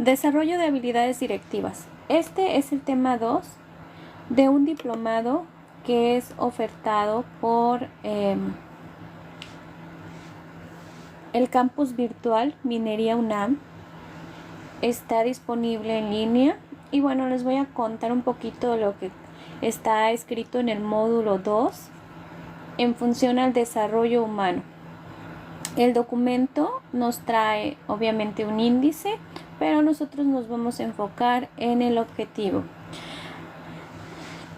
Desarrollo de habilidades directivas. Este es el tema 2 de un diplomado que es ofertado por el campus virtual Minería UNAM. Está disponible en línea y bueno, les voy a contar un poquito de lo que está escrito en el módulo 2 en función al desarrollo humano. El documento nos trae obviamente un índice, pero nosotros nos vamos a enfocar en el objetivo.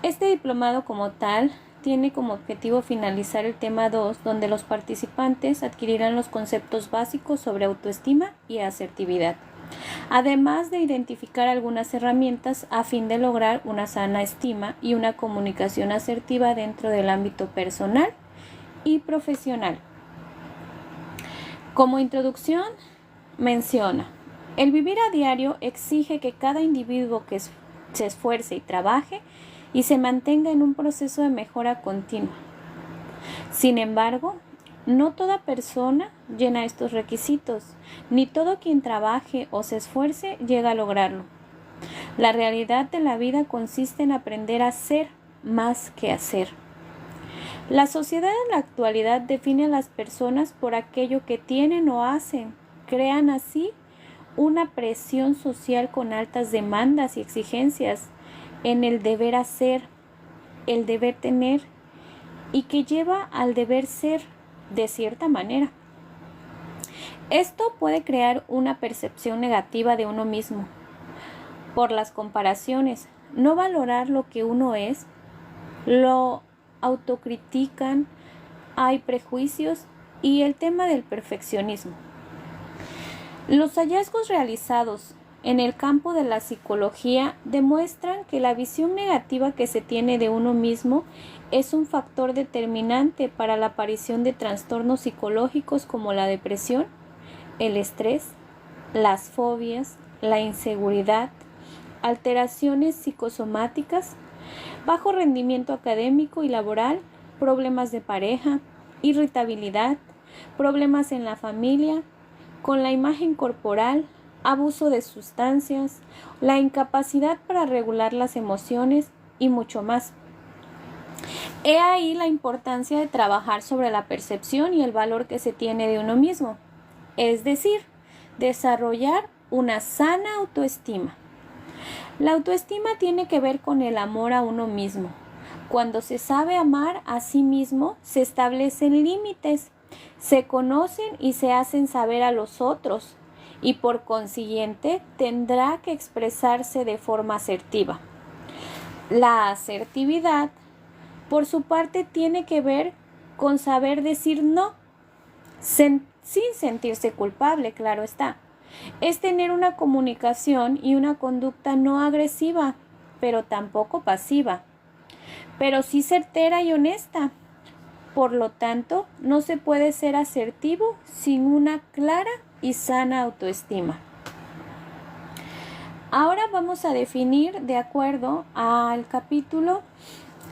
Este diplomado como tal tiene como objetivo finalizar el tema 2, donde los participantes adquirirán los conceptos básicos sobre autoestima y asertividad, además de identificar algunas herramientas a fin de lograr una sana estima y una comunicación asertiva dentro del ámbito personal y profesional. Como introducción, menciona: el vivir a diario exige que cada individuo que se esfuerce y trabaje y se mantenga en un proceso de mejora continua. Sin embargo, no toda persona llena estos requisitos, ni todo quien trabaje o se esfuerce llega a lograrlo. La realidad de la vida consiste en aprender a ser más que hacer. La sociedad en la actualidad define a las personas por aquello que tienen o hacen. Crean así una presión social con altas demandas y exigencias en el deber hacer, el deber tener, y que lleva al deber ser de cierta manera. Esto puede crear una percepción negativa de uno mismo por las comparaciones, no valorar lo que uno es, lo autocritican, hay prejuicios y el tema del perfeccionismo. Los hallazgos realizados en el campo de la psicología demuestran que la visión negativa que se tiene de uno mismo es un factor determinante para la aparición de trastornos psicológicos como la depresión, el estrés, las fobias, la inseguridad, alteraciones psicosomáticas, bajo rendimiento académico y laboral, problemas de pareja, irritabilidad, problemas en la familia, con la imagen corporal, abuso de sustancias, la incapacidad para regular las emociones y mucho más. He ahí la importancia de trabajar sobre la percepción y el valor que se tiene de uno mismo, es decir, desarrollar una sana autoestima. La autoestima tiene que ver con el amor a uno mismo. Cuando se sabe amar a sí mismo, se establecen límites, se conocen y se hacen saber a los otros, y por consiguiente tendrá que expresarse de forma asertiva. La asertividad, por su parte, tiene que ver con saber decir no, sin sentirse culpable, claro está. Es tener una comunicación y una conducta no agresiva, pero tampoco pasiva, pero sí certera y honesta. Por lo tanto, no se puede ser asertivo sin una clara y sana autoestima. Ahora vamos a definir, de acuerdo al capítulo,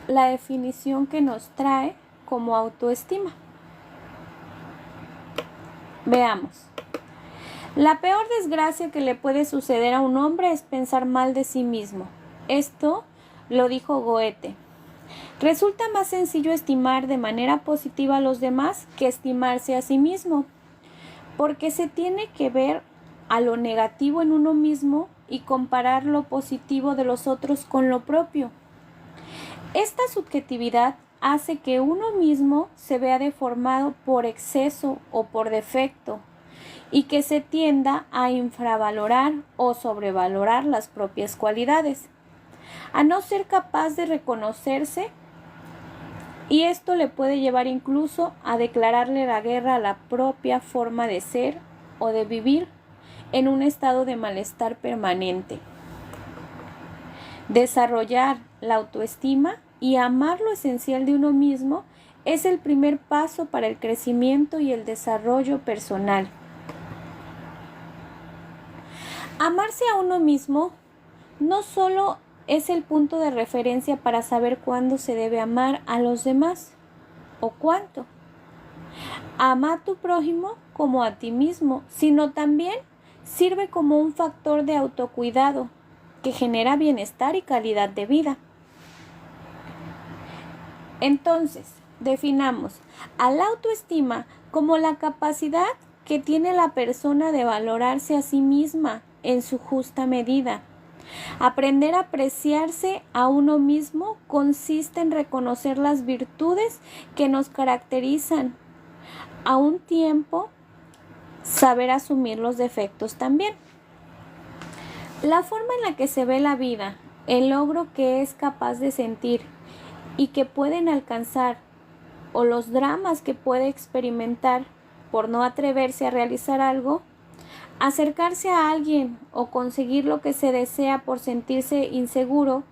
la definición que nos trae como autoestima. Veamos. La peor desgracia que le puede suceder a un hombre es pensar mal de sí mismo. Esto lo dijo Goethe. Resulta más sencillo estimar de manera positiva a los demás que estimarse a sí mismo, porque se tiene que ver a lo negativo en uno mismo y comparar lo positivo de los otros con lo propio. Esta subjetividad hace que uno mismo se vea deformado por exceso o por defecto, y que se tienda a infravalorar o sobrevalorar las propias cualidades, a no ser capaz de reconocerse, y esto le puede llevar incluso a declararle la guerra a la propia forma de ser o de vivir en un estado de malestar permanente. Desarrollar la autoestima y amar lo esencial de uno mismo es el primer paso para el crecimiento y el desarrollo personal. Amarse a uno mismo no solo es el punto de referencia para saber cuándo se debe amar a los demás o cuánto. Ama a tu prójimo como a ti mismo, sino también sirve como un factor de autocuidado que genera bienestar y calidad de vida. Entonces, definamos a la autoestima como la capacidad que tiene la persona de valorarse a sí misma en su justa medida. Aprender a apreciarse a uno mismo consiste en reconocer las virtudes que nos caracterizan, a un tiempo saber asumir los defectos también. La forma en la que se ve la vida, el logro que es capaz de sentir y que pueden alcanzar, o los dramas que puede experimentar por no atreverse a realizar algo, acercarse a alguien o conseguir lo que se desea por sentirse inseguro,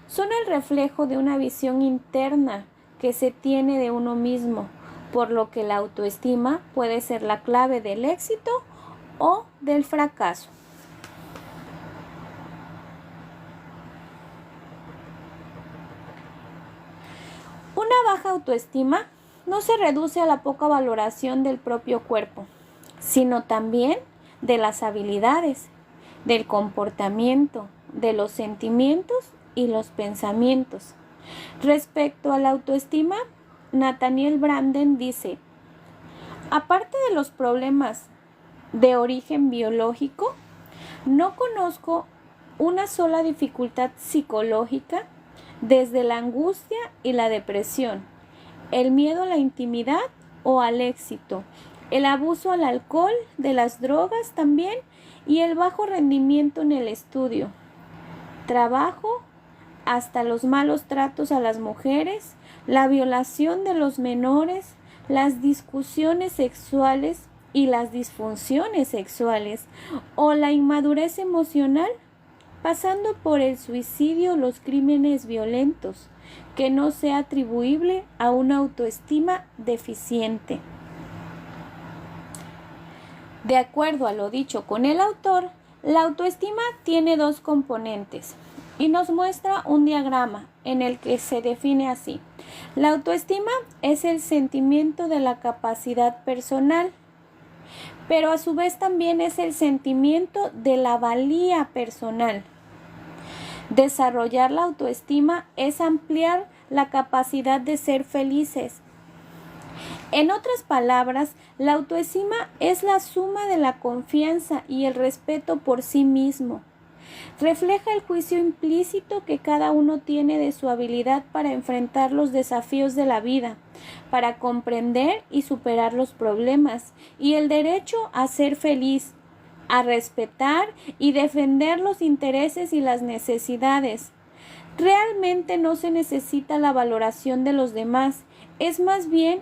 son el reflejo de una visión interna que se tiene de uno mismo, por lo que la autoestima puede ser la clave del éxito o del fracaso. Una baja autoestima no se reduce a la poca valoración del propio cuerpo, sino también de las habilidades, del comportamiento, de los sentimientos y los pensamientos. Respecto a la autoestima, Nathaniel Branden dice: aparte de los problemas de origen biológico, no conozco una sola dificultad psicológica, desde la angustia y la depresión, el miedo a la intimidad o al éxito, el abuso al alcohol, de las drogas también, y el bajo rendimiento en el estudio, trabajo, hasta los malos tratos a las mujeres, la violación de los menores, las discusiones sexuales y las disfunciones sexuales, o la inmadurez emocional, pasando por el suicidio o los crímenes violentos, que no sea atribuible a una autoestima deficiente. De acuerdo a lo dicho con el autor, la autoestima tiene dos componentes y nos muestra un diagrama en el que se define así: la autoestima es el sentimiento de la capacidad personal, pero a su vez también es el sentimiento de la valía personal. Desarrollar la autoestima es ampliar la capacidad de ser felices. En otras palabras, la autoestima es la suma de la confianza y el respeto por sí mismo. Refleja el juicio implícito que cada uno tiene de su habilidad para enfrentar los desafíos de la vida, para comprender y superar los problemas, y el derecho a ser feliz, a respetar y defender los intereses y las necesidades. Realmente no se necesita la valoración de los demás, es más bien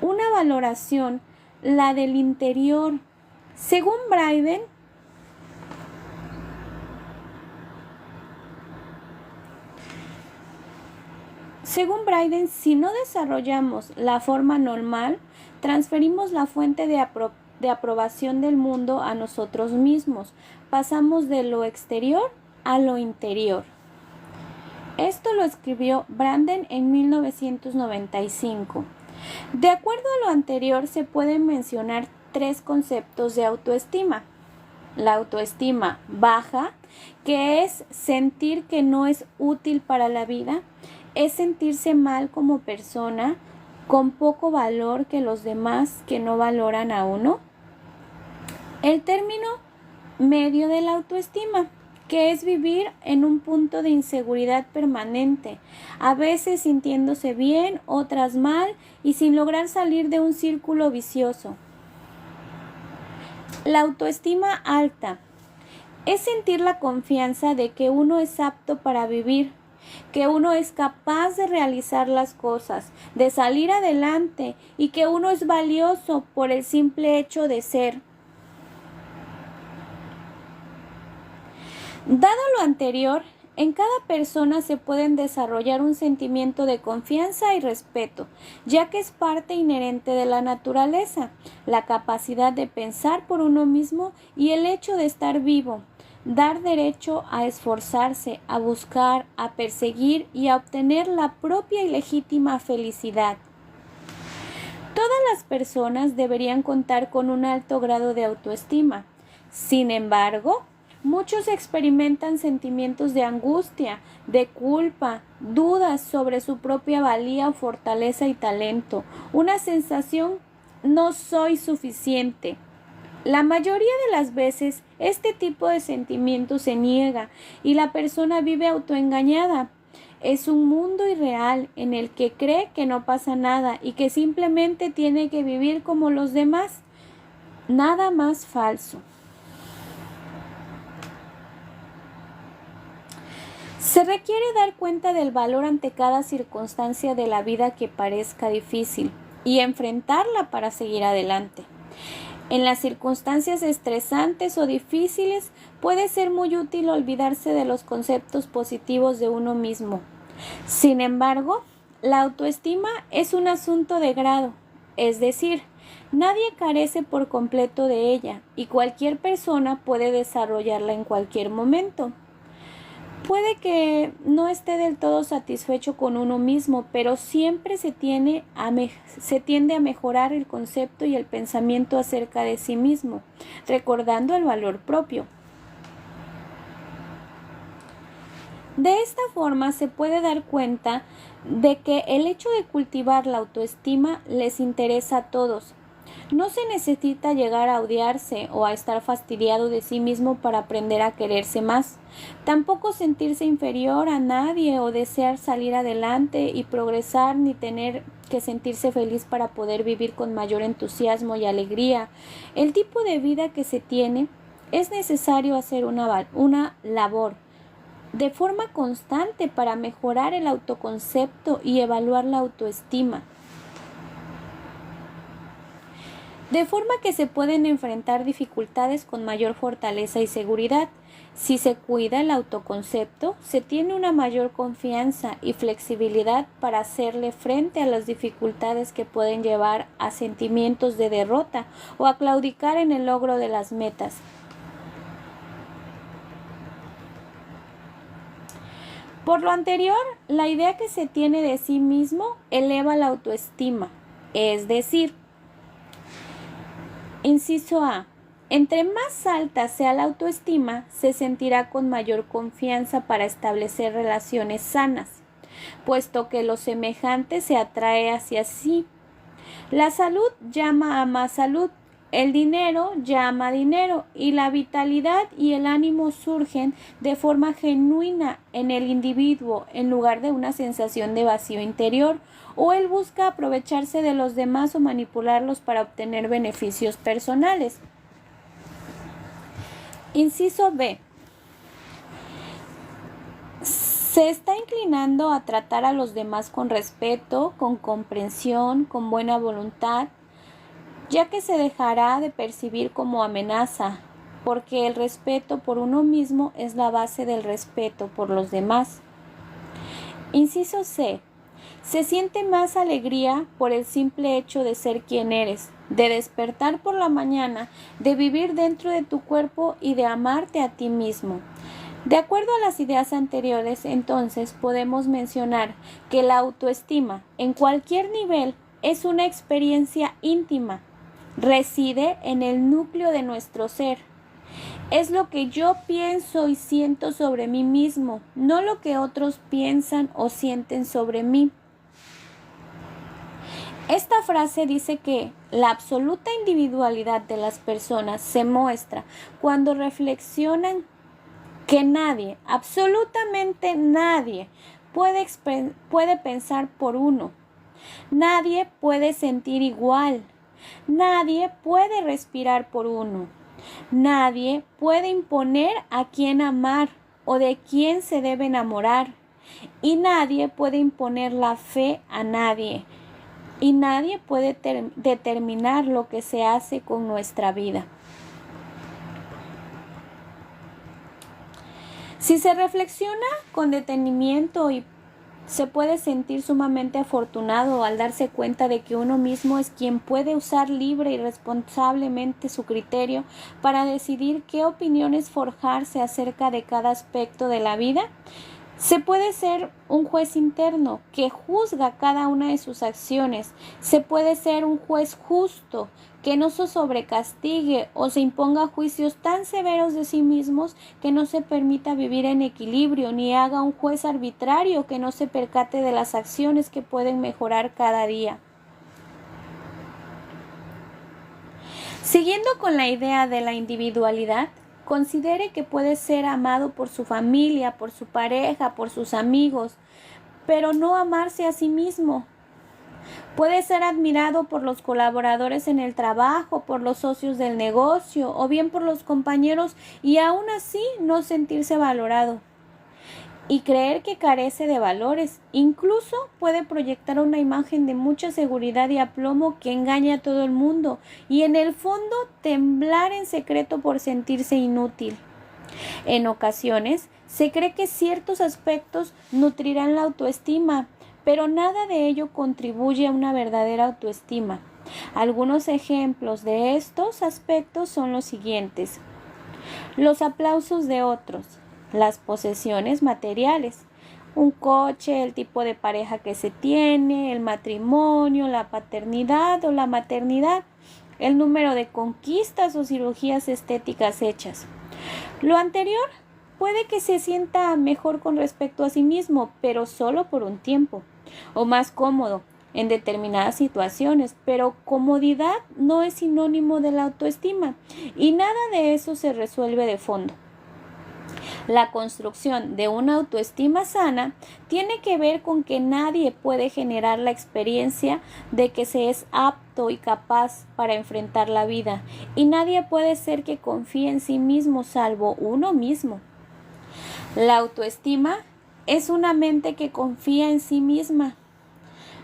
una valoración, la del interior. Según Braden, si no desarrollamos la forma normal, transferimos la fuente de aprobación del mundo a nosotros mismos. Pasamos de lo exterior a lo interior. Esto lo escribió Branden en 1995. De acuerdo a lo anterior, se pueden mencionar tres conceptos de autoestima. La autoestima baja, que es sentir que no es útil para la vida, es sentirse mal como persona, con poco valor que los demás que no valoran a uno. El término medio de la autoestima, que es vivir en un punto de inseguridad permanente, a veces sintiéndose bien, otras mal y sin lograr salir de un círculo vicioso. La autoestima alta es sentir la confianza de que uno es apto para vivir, que uno es capaz de realizar las cosas, de salir adelante y que uno es valioso por el simple hecho de ser. Dado lo anterior, en cada persona se pueden desarrollar un sentimiento de confianza y respeto, ya que es parte inherente de la naturaleza, la capacidad de pensar por uno mismo y el hecho de estar vivo, dar derecho a esforzarse, a buscar, a perseguir y a obtener la propia y legítima felicidad. Todas las personas deberían contar con un alto grado de autoestima, Sin embargo, muchos experimentan sentimientos de angustia, de culpa, dudas sobre su propia valía, fortaleza y talento, una sensación no soy suficiente. La mayoría de las veces este tipo de sentimiento se niega y la persona vive autoengañada. Es un mundo irreal en el que cree que no pasa nada y que simplemente tiene que vivir como los demás. Nada más falso. Se requiere dar cuenta del valor ante cada circunstancia de la vida que parezca difícil y enfrentarla para seguir adelante. En las circunstancias estresantes o difíciles puede ser muy útil olvidarse de los conceptos positivos de uno mismo. Sin embargo, la autoestima es un asunto de grado, es decir, nadie carece por completo de ella y cualquier persona puede desarrollarla en cualquier momento. Puede que no esté del todo satisfecho con uno mismo, pero siempre se tiende a mejorar el concepto y el pensamiento acerca de sí mismo, recordando el valor propio. De esta forma se puede dar cuenta de que el hecho de cultivar la autoestima les interesa a todos. No se necesita llegar a odiarse o a estar fastidiado de sí mismo para aprender a quererse más. Tampoco sentirse inferior a nadie o desear salir adelante y progresar, ni tener que sentirse feliz para poder vivir con mayor entusiasmo y alegría. El tipo de vida que se tiene es necesario hacer una labor de forma constante para mejorar el autoconcepto y evaluar la autoestima, de forma que se pueden enfrentar dificultades con mayor fortaleza y seguridad. Si se cuida el autoconcepto, se tiene una mayor confianza y flexibilidad para hacerle frente a las dificultades que pueden llevar a sentimientos de derrota o a claudicar en el logro de las metas. Por lo anterior, la idea que se tiene de sí mismo eleva la autoestima, es decir, inciso A. Entre más alta sea la autoestima, se sentirá con mayor confianza para establecer relaciones sanas, puesto que lo semejante se atrae hacia sí. La salud llama a más salud, el dinero llama a dinero y la vitalidad y el ánimo surgen de forma genuina en el individuo en lugar de una sensación de vacío interior, o él busca aprovecharse de los demás o manipularlos para obtener beneficios personales. Inciso B. Se está inclinando a tratar a los demás con respeto, con comprensión, con buena voluntad, ya que se dejará de percibir como amenaza, porque el respeto por uno mismo es la base del respeto por los demás. Inciso C. Se siente más alegría por el simple hecho de ser quien eres, de despertar por la mañana, de vivir dentro de tu cuerpo y de amarte a ti mismo. De acuerdo a las ideas anteriores, entonces, podemos mencionar que la autoestima, en cualquier nivel, es una experiencia íntima. Reside en el núcleo de nuestro ser. Es lo que yo pienso y siento sobre mí mismo, no lo que otros piensan o sienten sobre mí. Esta frase dice que la absoluta individualidad de las personas se muestra cuando reflexionan que nadie, absolutamente nadie, puede pensar por uno. Nadie puede sentir igual. Nadie puede respirar por uno. Nadie puede imponer a quién amar o de quién se debe enamorar. Y nadie puede imponer la fe a nadie. Y nadie puede determinar lo que se hace con nuestra vida. Si se reflexiona con detenimiento y se puede sentir sumamente afortunado al darse cuenta de que uno mismo es quien puede usar libre y responsablemente su criterio para decidir qué opiniones forjarse acerca de cada aspecto de la vida. Se puede ser un juez interno que juzga cada una de sus acciones. Se puede ser un juez justo que no se sobrecastigue o se imponga juicios tan severos de sí mismos que no se permita vivir en equilibrio, ni haga un juez arbitrario que no se percate de las acciones que pueden mejorar cada día. Siguiendo con la idea de la individualidad, considere que puede ser amado por su familia, por su pareja, por sus amigos, pero no amarse a sí mismo. Puede ser admirado por los colaboradores en el trabajo, por los socios del negocio o bien por los compañeros y aún así no sentirse valorado y creer que carece de valores. Incluso puede proyectar una imagen de mucha seguridad y aplomo que engaña a todo el mundo y en el fondo temblar en secreto por sentirse inútil. En ocasiones se cree que ciertos aspectos nutrirán la autoestima, pero nada de ello contribuye a una verdadera autoestima. Algunos ejemplos de estos aspectos son los siguientes: los aplausos de otros, las posesiones materiales, un coche, el tipo de pareja que se tiene, el matrimonio, la paternidad o la maternidad, el número de conquistas o cirugías estéticas hechas. Lo anterior puede que se sienta mejor con respecto a sí mismo, pero solo por un tiempo, o más cómodo en determinadas situaciones, pero comodidad no es sinónimo de la autoestima y nada de eso se resuelve de fondo. La construcción de una autoestima sana tiene que ver con que nadie puede generar la experiencia de que se es apto y capaz para enfrentar la vida, y nadie puede ser que confíe en sí mismo salvo uno mismo. La autoestima es una mente que confía en sí misma.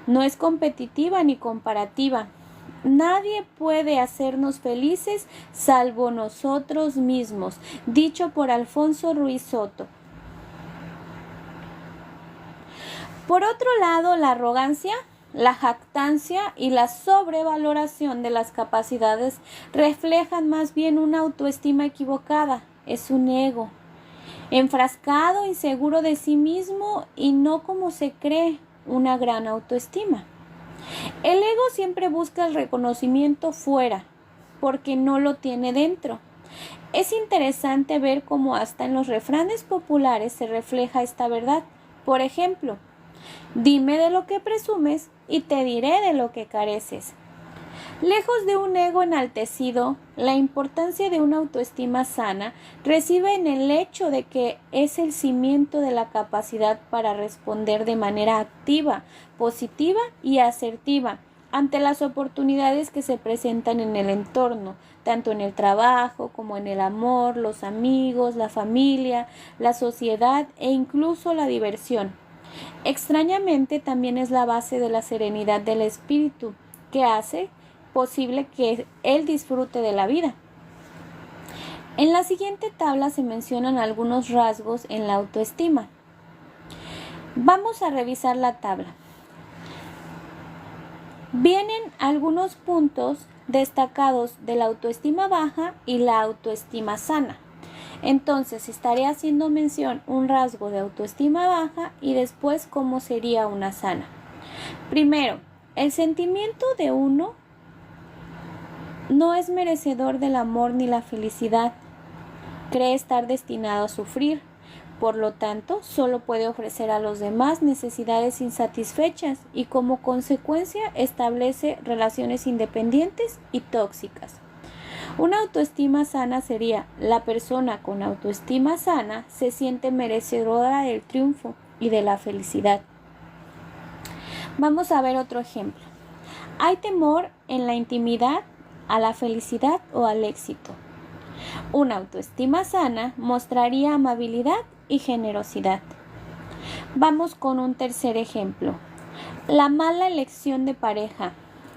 No es competitiva ni comparativa. Nadie puede hacernos felices salvo nosotros mismos, dicho por Alfonso Ruiz Soto. Por otro lado, la arrogancia, la jactancia y la sobrevaloración de las capacidades reflejan más bien una autoestima equivocada. Es un ego, enfrascado, inseguro de sí mismo y no como se cree, una gran autoestima. El ego siempre busca el reconocimiento fuera, porque no lo tiene dentro. Es interesante ver cómo hasta en los refranes populares se refleja esta verdad. Por ejemplo, dime de lo que presumes y te diré de lo que careces. Lejos de un ego enaltecido, la importancia de una autoestima sana reside en el hecho de que es el cimiento de la capacidad para responder de manera activa, positiva y asertiva ante las oportunidades que se presentan en el entorno, tanto en el trabajo como en el amor, los amigos, la familia, la sociedad e incluso la diversión. Extrañamente, también es la base de la serenidad del espíritu, que hace posible que él disfrute de la vida. En la siguiente tabla se mencionan algunos rasgos en la autoestima. Vamos a revisar la tabla. Vienen algunos puntos destacados de la autoestima baja y la autoestima sana. Entonces estaré haciendo mención un rasgo de autoestima baja y después cómo sería una sana. Primero, el sentimiento de uno no es merecedor del amor ni la felicidad. Cree estar destinado a sufrir. Por lo tanto, solo puede ofrecer a los demás necesidades insatisfechas y como consecuencia establece relaciones independientes y tóxicas. Una autoestima sana sería: la persona con autoestima sana se siente merecedora del triunfo y de la felicidad. Vamos a ver otro ejemplo. Hay temor en la intimidad a la felicidad o al éxito. Una autoestima sana mostraría amabilidad y generosidad. Vamos con un tercer ejemplo. La mala elección de pareja.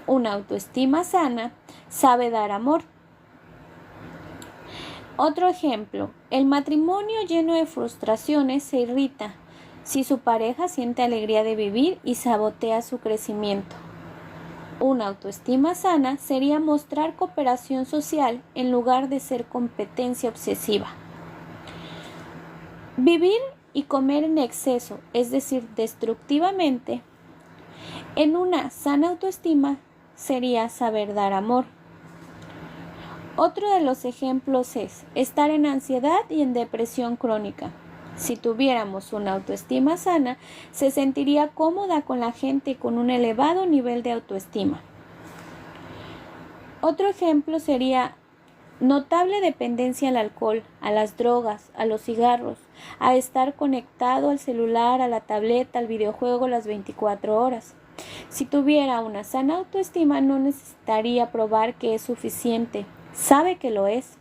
Una autoestima sana sabe dar amor. Otro ejemplo. El matrimonio lleno de frustraciones se irrita si su pareja siente alegría de vivir y sabotea su crecimiento. Una autoestima sana sería mostrar cooperación social en lugar de ser competencia obsesiva. Vivir y comer en exceso, es decir, destructivamente, en una sana autoestima sería saber dar amor. Otro de los ejemplos es estar en ansiedad y en depresión crónica. Si tuviéramos una autoestima sana, se sentiría cómoda con la gente con un elevado nivel de autoestima. Otro ejemplo sería notable dependencia al alcohol, a las drogas, a los cigarros, a estar conectado al celular, a la tableta, al videojuego las 24 horas. Si tuviera una sana autoestima, no necesitaría probar que es suficiente. Sabe que lo es.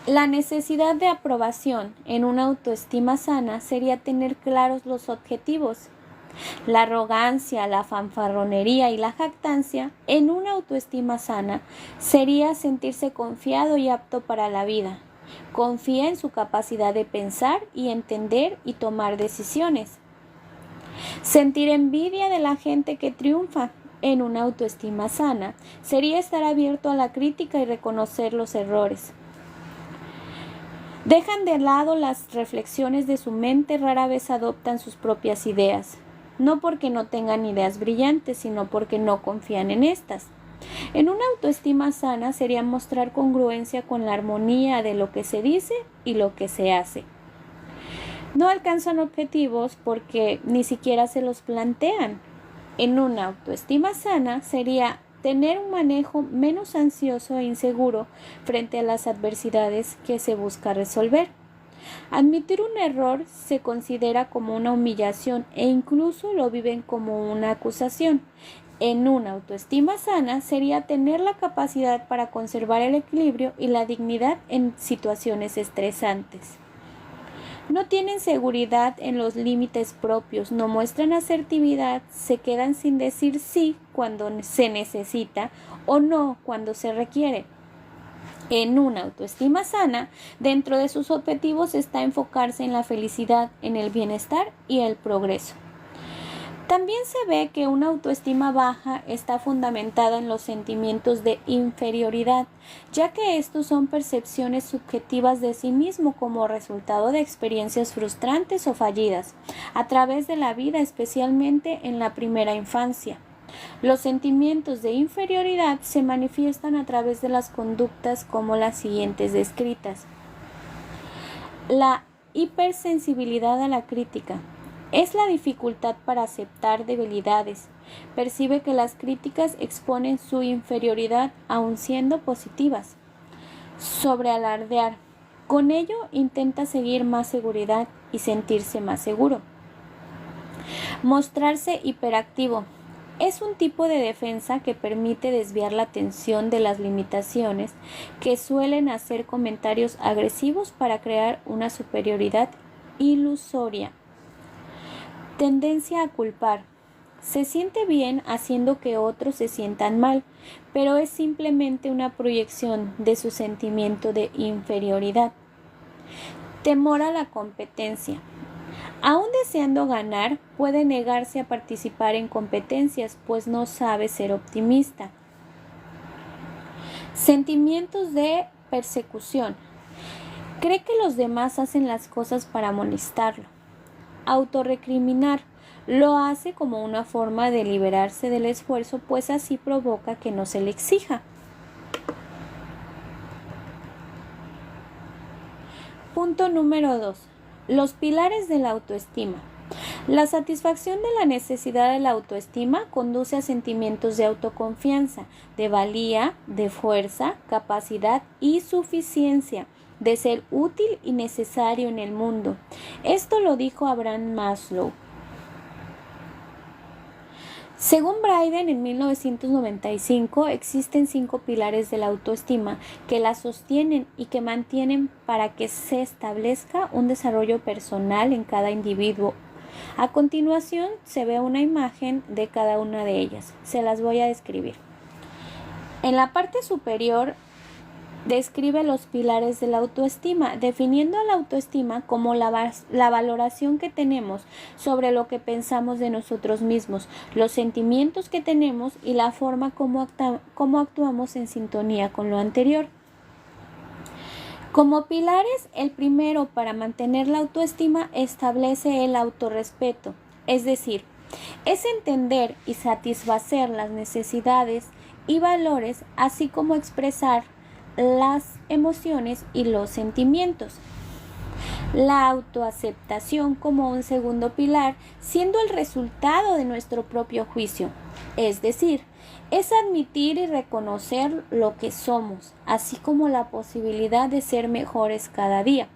La necesidad de aprobación en una autoestima sana sería tener claros los objetivos. La arrogancia, la fanfarronería y la jactancia en una autoestima sana sería sentirse confiado y apto para la vida. Confía en su capacidad de pensar y entender y tomar decisiones. Sentir envidia de la gente que triunfa en una autoestima sana sería estar abierto a la crítica y reconocer los errores. Dejan de lado las reflexiones de su mente, rara vez adoptan sus propias ideas. No porque no tengan ideas brillantes, sino porque no confían en estas. En una autoestima sana sería mostrar congruencia con la armonía de lo que se dice y lo que se hace. No alcanzan objetivos porque ni siquiera se los plantean. En una autoestima sana sería tener un manejo menos ansioso e inseguro frente a las adversidades que se busca resolver. Admitir un error se considera como una humillación e incluso lo viven como una acusación. En una autoestima sana sería tener la capacidad para conservar el equilibrio y la dignidad en situaciones estresantes. No tienen seguridad en los límites propios, no muestran asertividad, se quedan sin decir sí cuando se necesita o no cuando se requiere. En una autoestima sana, dentro de sus objetivos está enfocarse en la felicidad, en el bienestar y el progreso. También se ve que una autoestima baja está fundamentada en los sentimientos de inferioridad, ya que estos son percepciones subjetivas de sí mismo como resultado de experiencias frustrantes o fallidas, a través de la vida, especialmente en la primera infancia. Los sentimientos de inferioridad se manifiestan a través de las conductas como las siguientes descritas. La hipersensibilidad a la crítica. Es la dificultad para aceptar debilidades. Percibe que las críticas exponen su inferioridad aun siendo positivas. Sobrealardear. Con ello intenta seguir más seguridad y sentirse más seguro. Mostrarse hiperactivo. Es un tipo de defensa que permite desviar la atención de las limitaciones que suelen hacer comentarios agresivos para crear una superioridad ilusoria. Tendencia a culpar. Se siente bien haciendo que otros se sientan mal, pero es simplemente una proyección de su sentimiento de inferioridad. Temor a la competencia. Aún deseando ganar, puede negarse a participar en competencias, pues no sabe ser optimista. Sentimientos de persecución. Cree que los demás hacen las cosas para molestarlo. Autorrecriminar. Lo hace como una forma de liberarse del esfuerzo, pues así provoca que no se le exija. Punto número 2. Los pilares de la autoestima. La satisfacción de la necesidad de la autoestima conduce a sentimientos de autoconfianza, de valía, de fuerza, capacidad y suficiencia, de ser útil y necesario en el mundo. Esto lo dijo Abraham Maslow. Según Braden, en 1995, existen 5 pilares de la autoestima que la sostienen y que mantienen para que se establezca un desarrollo personal en cada individuo. A continuación se ve una imagen de cada una de ellas. Se las voy a describir. En la parte superior describe los pilares de la autoestima, definiendo a la autoestima como la valoración que tenemos sobre lo que pensamos de nosotros mismos, los sentimientos que tenemos y la forma como actuamos en sintonía con lo anterior. Como pilares, el primero para mantener la autoestima establece el autorrespeto, es decir, es entender y satisfacer las necesidades y valores, así como expresar las emociones y los sentimientos. La autoaceptación como un segundo pilar, siendo el resultado de nuestro propio juicio, es decir, es admitir y reconocer lo que somos, así como la posibilidad de ser mejores cada día.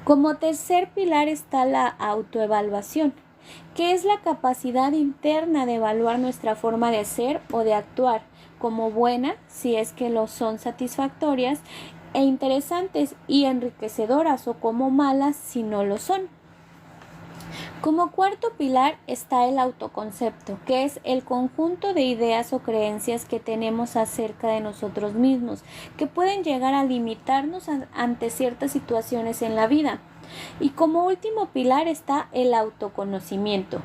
Como tercer pilar está la autoevaluación, que es la capacidad interna de evaluar nuestra forma de ser o de actuar como buena, si es que lo son satisfactorias e interesantes y enriquecedoras, o como malas si no lo son. Como cuarto pilar está el autoconcepto, que es el conjunto de ideas o creencias que tenemos acerca de nosotros mismos, que pueden llegar a limitarnos ante ciertas situaciones en la vida. Y como último pilar está el autoconocimiento,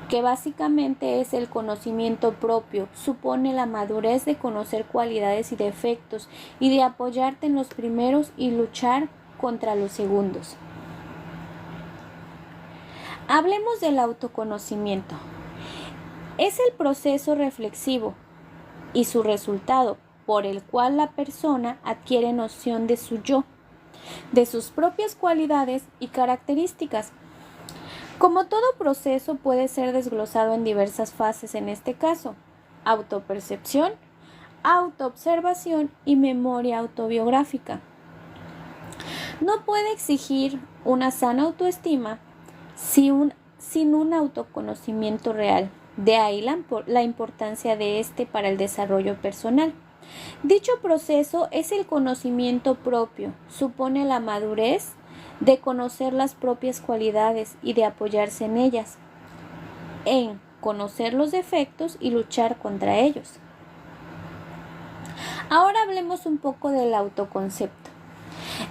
que básicamente es el conocimiento propio, supone la madurez de conocer cualidades y defectos y de apoyarte en los primeros y luchar contra los segundos. Hablemos del autoconocimiento. Es el proceso reflexivo y su resultado por el cual la persona adquiere noción de su yo, de sus propias cualidades y características. Como todo proceso puede ser desglosado en diversas fases, en este caso, autopercepción, autoobservación y memoria autobiográfica. No puede exigir una sana autoestima sin un autoconocimiento real. De ahí la importancia de este para el desarrollo personal. Dicho proceso es el conocimiento propio, supone la madurez de conocer las propias cualidades y de apoyarse en ellas, en conocer los defectos y luchar contra ellos. Ahora hablemos un poco del autoconcepto.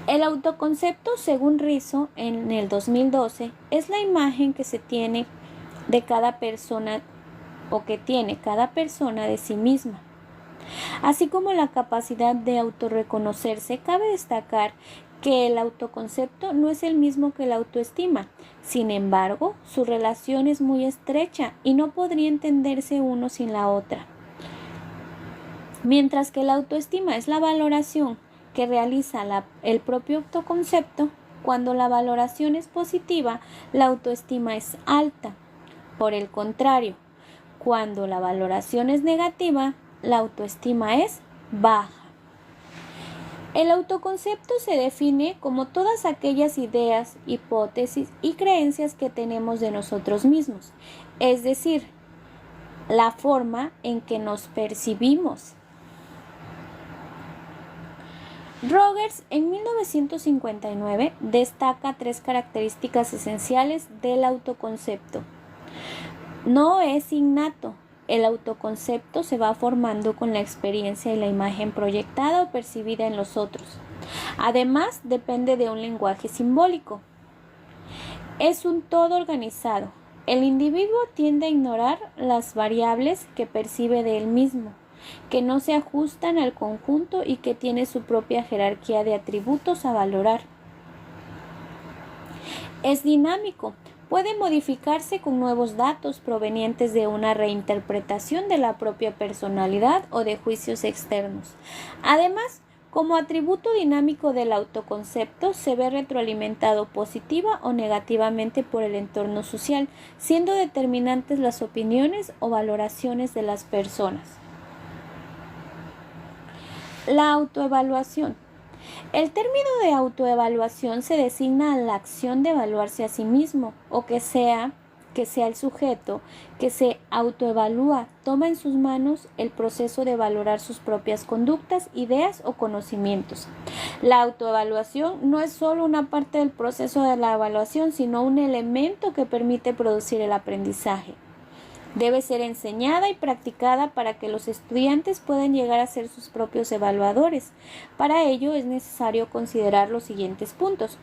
El autoconcepto, según Rizzo, en el 2012, es la imagen que se tiene de cada persona o que tiene cada persona de sí misma. Así como la capacidad de autorreconocerse, cabe destacar que el autoconcepto no es el mismo que la autoestima. Sin embargo, su relación es muy estrecha y no podría entenderse uno sin la otra. Mientras que la autoestima es la valoración que realiza el propio autoconcepto, cuando la valoración es positiva, la autoestima es alta. Por el contrario, cuando la valoración es negativa, la autoestima es baja. El autoconcepto se define como todas aquellas ideas, hipótesis y creencias que tenemos de nosotros mismos, es decir, la forma en que nos percibimos. Rogers en 1959 destaca 3 características esenciales del autoconcepto. No es innato. El autoconcepto se va formando con la experiencia y la imagen proyectada o percibida en los otros. Además, depende de un lenguaje simbólico. Es un todo organizado. El individuo tiende a ignorar las variables que percibe de él mismo, que no se ajustan al conjunto y que tiene su propia jerarquía de atributos a valorar. Es dinámico, puede modificarse con nuevos datos provenientes de una reinterpretación de la propia personalidad o de juicios externos. Además, como atributo dinámico del autoconcepto, se ve retroalimentado positiva o negativamente por el entorno social, siendo determinantes las opiniones o valoraciones de las personas. La autoevaluación. El término de autoevaluación se designa a la acción de evaluarse a sí mismo, o que sea el sujeto que se autoevalúa, toma en sus manos el proceso de valorar sus propias conductas, ideas o conocimientos. La autoevaluación no es solo una parte del proceso de la evaluación, sino un elemento que permite producir el aprendizaje. Debe ser enseñada y practicada para que los estudiantes puedan llegar a ser sus propios evaluadores. Para ello es necesario considerar los siguientes puntos.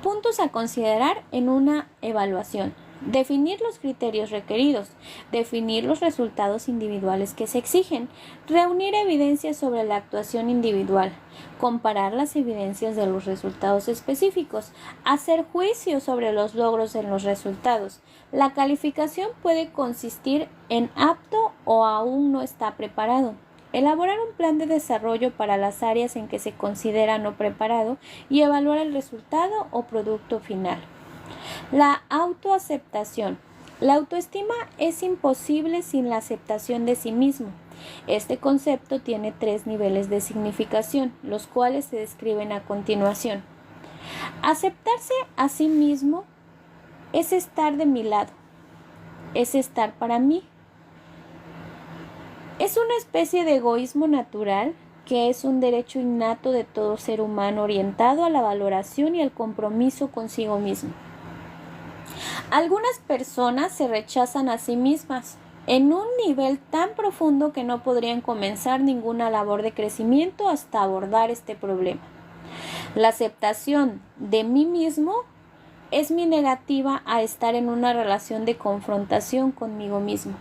Puntos a considerar en una evaluación. definir los criterios requeridos, definir los resultados individuales que se exigen, reunir evidencias sobre la actuación individual, comparar las evidencias de los resultados específicos, hacer juicios sobre los logros en los resultados. La calificación puede consistir en apto o aún no está preparado. Elaborar un plan de desarrollo para las áreas en que se considera no preparado y evaluar el resultado o producto final. La autoaceptación. La autoestima es imposible sin la aceptación de sí mismo. Este concepto tiene 3 niveles de significación, los cuales se describen a continuación. Aceptarse a sí mismo es estar de mi lado, es estar para mí. Es una especie de egoísmo natural que es un derecho innato de todo ser humano orientado a la valoración y el compromiso consigo mismo. Algunas personas se rechazan a sí mismas en un nivel tan profundo que no podrían comenzar ninguna labor de crecimiento hasta abordar este problema. La aceptación de mí mismo es mi negativa a estar en una relación de confrontación conmigo mismo.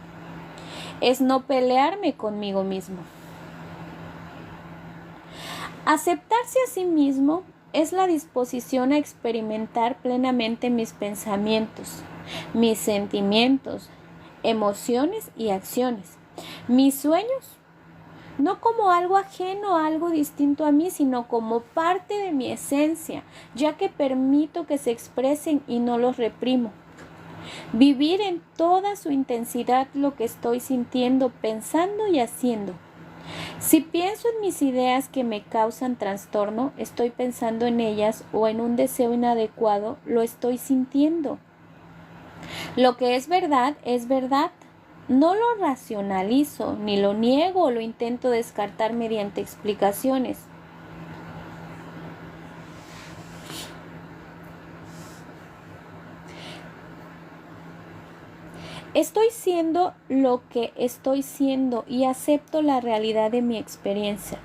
Es no pelearme conmigo mismo. Aceptarse a sí mismo es la disposición a experimentar plenamente mis pensamientos, mis sentimientos, emociones y acciones, mis sueños, no como algo ajeno a algo distinto a mí, sino como parte de mi esencia, ya que permito que se expresen y no los reprimo. Vivir en toda su intensidad lo que estoy sintiendo, pensando y haciendo. Si pienso en mis ideas que me causan trastorno, estoy pensando en ellas, o en un deseo inadecuado, lo estoy sintiendo. Lo que es verdad, no lo racionalizo, ni lo niego o lo intento descartar mediante explicaciones. Estoy siendo lo que estoy siendo y acepto la realidad de mi experiencia.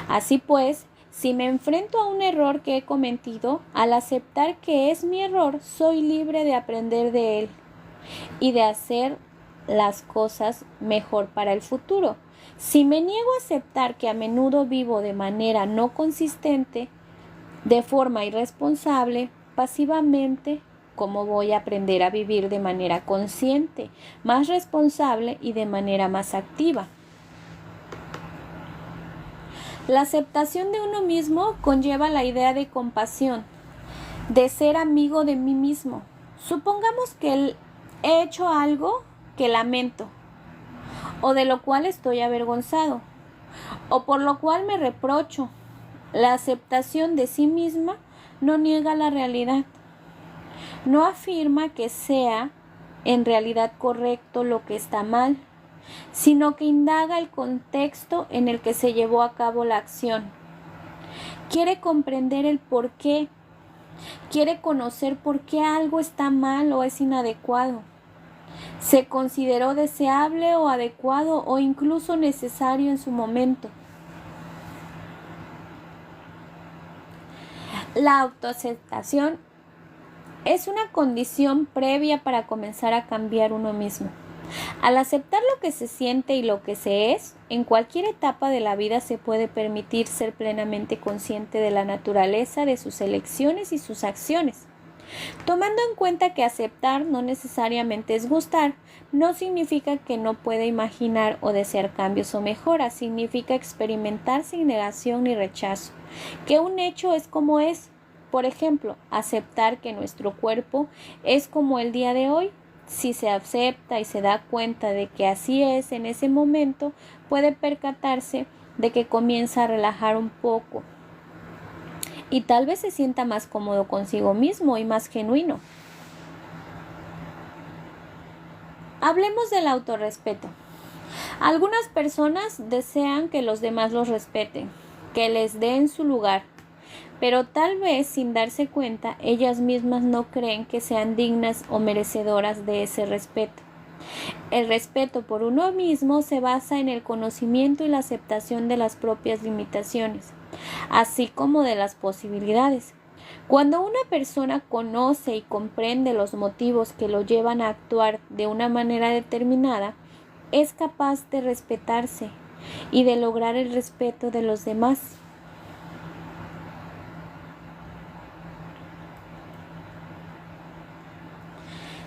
Así pues, si me enfrento a un error que he cometido, al aceptar que es mi error, soy libre de aprender de él y de hacer las cosas mejor para el futuro. Si me niego a aceptar que a menudo vivo de manera no consistente, de forma irresponsable, pasivamente, ¿cómo voy a aprender a vivir de manera consciente, más responsable y de manera más activa? La aceptación de uno mismo conlleva la idea de compasión, de ser amigo de mí mismo. Supongamos que he hecho algo que lamento, o de lo cual estoy avergonzado, o por lo cual me reprocho. La aceptación de sí misma no niega la realidad. No afirma que sea en realidad correcto lo que está mal, sino que indaga el contexto en el que se llevó a cabo la acción. Quiere comprender el por qué. Quiere conocer por qué algo está mal o es inadecuado. Se consideró deseable o adecuado o incluso necesario en su momento. La autoaceptación es una condición previa para comenzar a cambiar uno mismo. Al aceptar lo que se siente y lo que se es, en cualquier etapa de la vida se puede permitir ser plenamente consciente de la naturaleza de sus elecciones y sus acciones. Tomando en cuenta que aceptar no necesariamente es gustar, no significa que no pueda imaginar o desear cambios o mejoras, significa experimentar sin negación ni rechazo, que un hecho es como es. Por ejemplo, aceptar que nuestro cuerpo es como el día de hoy. Si se acepta y se da cuenta de que así es en ese momento, puede percatarse de que comienza a relajar un poco y tal vez se sienta más cómodo consigo mismo y más genuino. Hablemos del autorrespeto. Algunas personas desean que los demás los respeten, que les den su lugar, pero tal vez sin darse cuenta ellas mismas no creen que sean dignas o merecedoras de ese respeto. El respeto por uno mismo se basa en el conocimiento y la aceptación de las propias limitaciones, así como de las posibilidades. Cuando una persona conoce y comprende los motivos que lo llevan a actuar de una manera determinada, es capaz de respetarse y de lograr el respeto de los demás.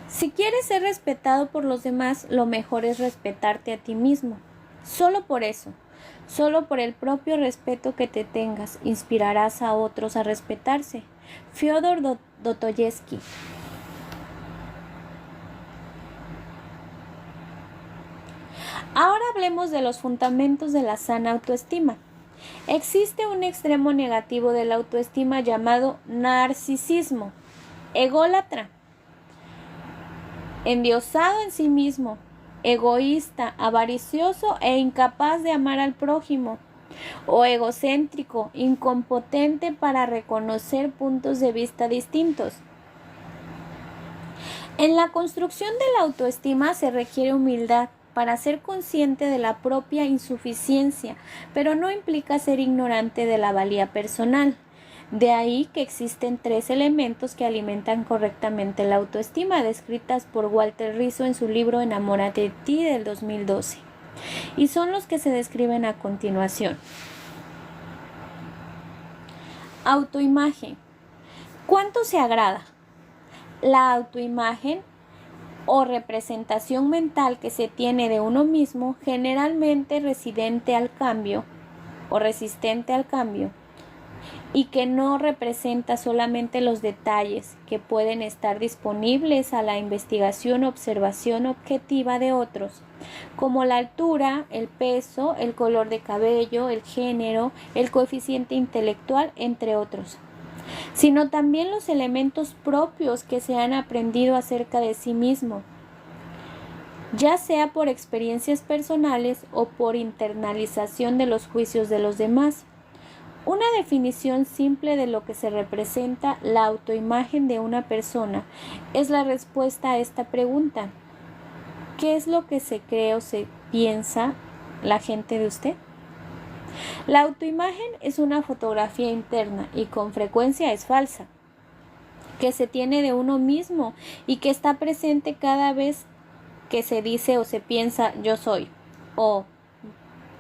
Si quieres ser respetado por los demás, lo mejor es respetarte a ti mismo. Solo por eso, solo por el propio respeto que te tengas, inspirarás a otros a respetarse. Fyodor Dostoyevsky. Ahora hablemos de los fundamentos de la sana autoestima. Existe un extremo negativo de la autoestima llamado narcisismo, ególatra, endiosado en sí mismo, egoísta, avaricioso e incapaz de amar al prójimo, o egocéntrico, incompetente para reconocer puntos de vista distintos. En la construcción de la autoestima se requiere humildad para ser consciente de la propia insuficiencia, pero no implica ser ignorante de la valía personal. De ahí que existen 3 elementos que alimentan correctamente la autoestima, descritas por Walter Rizzo en su libro Enamórate de ti del 2012, y son los que se describen a continuación. Autoimagen. ¿Cuánto se agrada? La autoimagen o representación mental que se tiene de uno mismo, generalmente resistente al cambio, y que no representa solamente los detalles que pueden estar disponibles a la investigación o observación objetiva de otros, como la altura, el peso, el color de cabello, el género, el coeficiente intelectual, entre otros, sino también los elementos propios que se han aprendido acerca de sí mismo, ya sea por experiencias personales o por internalización de los juicios de los demás. Una definición simple de lo que se representa la autoimagen de una persona es la respuesta a esta pregunta: ¿qué es lo que se cree o se piensa la gente de usted? La autoimagen es una fotografía interna y con frecuencia es falsa, que se tiene de uno mismo y que está presente cada vez que se dice o se piensa yo soy o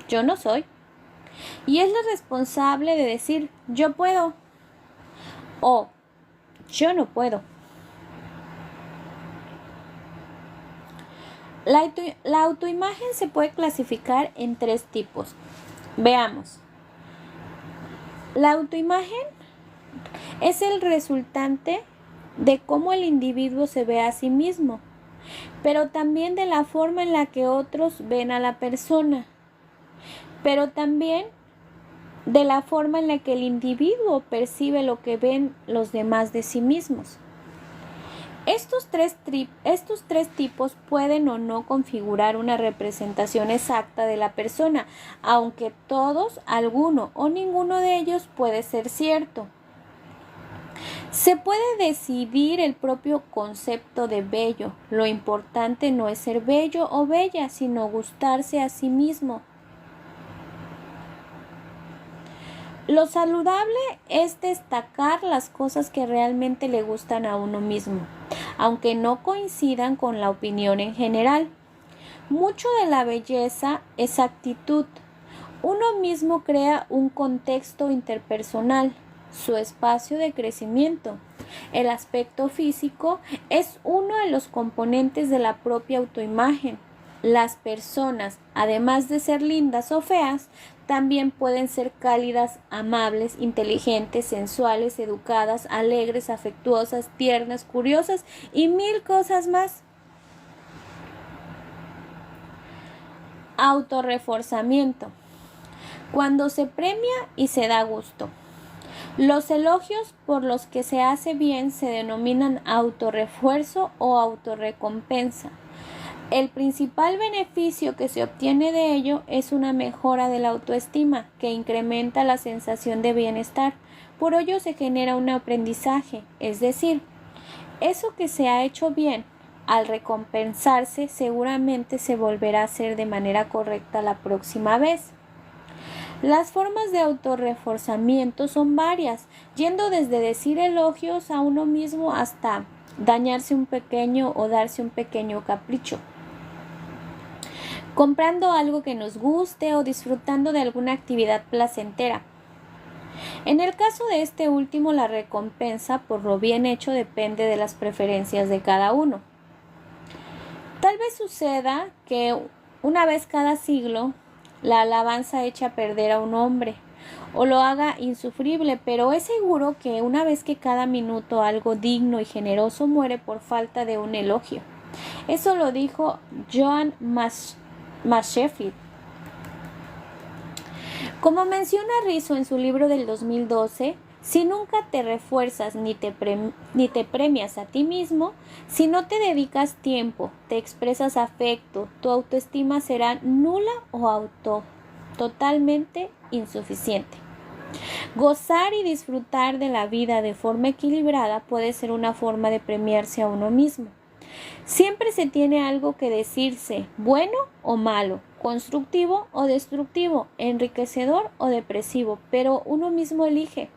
yo no soy. Y es la responsable de decir yo puedo o yo no puedo. La autoimagen se puede clasificar en 3 tipos. Veamos. La autoimagen es el resultante de cómo el individuo se ve a sí mismo, pero también de la forma en la que otros ven a la persona, pero también de la forma en la que el individuo percibe lo que ven los demás de sí mismos. Estos tres tipos pueden o no configurar una representación exacta de la persona, aunque todos, alguno o ninguno de ellos puede ser cierto. Se puede decidir el propio concepto de bello. Lo importante no es ser bello o bella, sino gustarse a sí mismo. Lo saludable es destacar las cosas que realmente le gustan a uno mismo, aunque no coincidan con la opinión en general. Mucho de la belleza es actitud. Uno mismo crea un contexto interpersonal, su espacio de crecimiento. El aspecto físico es uno de los componentes de la propia autoimagen. Las personas, además de ser lindas o feas, también pueden ser cálidas, amables, inteligentes, sensuales, educadas, alegres, afectuosas, tiernas, curiosas y 1000 cosas más. Autorreforzamiento. Cuando se premia y se da gusto. Los elogios por los que se hace bien se denominan autorrefuerzo o autorrecompensa. El principal beneficio que se obtiene de ello es una mejora de la autoestima, que incrementa la sensación de bienestar. Por ello se genera un aprendizaje, es decir, eso que se ha hecho bien, al recompensarse, seguramente se volverá a hacer de manera correcta la próxima vez. Las formas de autorreforzamiento son varias, yendo desde decir elogios a uno mismo hasta dañarse un pequeño o darse un pequeño capricho, comprando algo que nos guste o disfrutando de alguna actividad placentera. En el caso de este último, la recompensa por lo bien hecho depende de las preferencias de cada uno. Tal vez suceda que una vez cada siglo la alabanza echa a perder a un hombre o lo haga insufrible, pero es seguro que una vez que cada minuto algo digno y generoso muere por falta de un elogio. Eso lo dijo Joan Sheffield. Como menciona Rizzo en su libro del 2012, si nunca te refuerzas ni te premias a ti mismo, si no te dedicas tiempo, te expresas afecto, tu autoestima será nula o totalmente insuficiente. Gozar y disfrutar de la vida de forma equilibrada puede ser una forma de premiarse a uno mismo. Siempre se tiene algo que decirse, bueno o malo, constructivo o destructivo, enriquecedor o depresivo, pero uno mismo elige.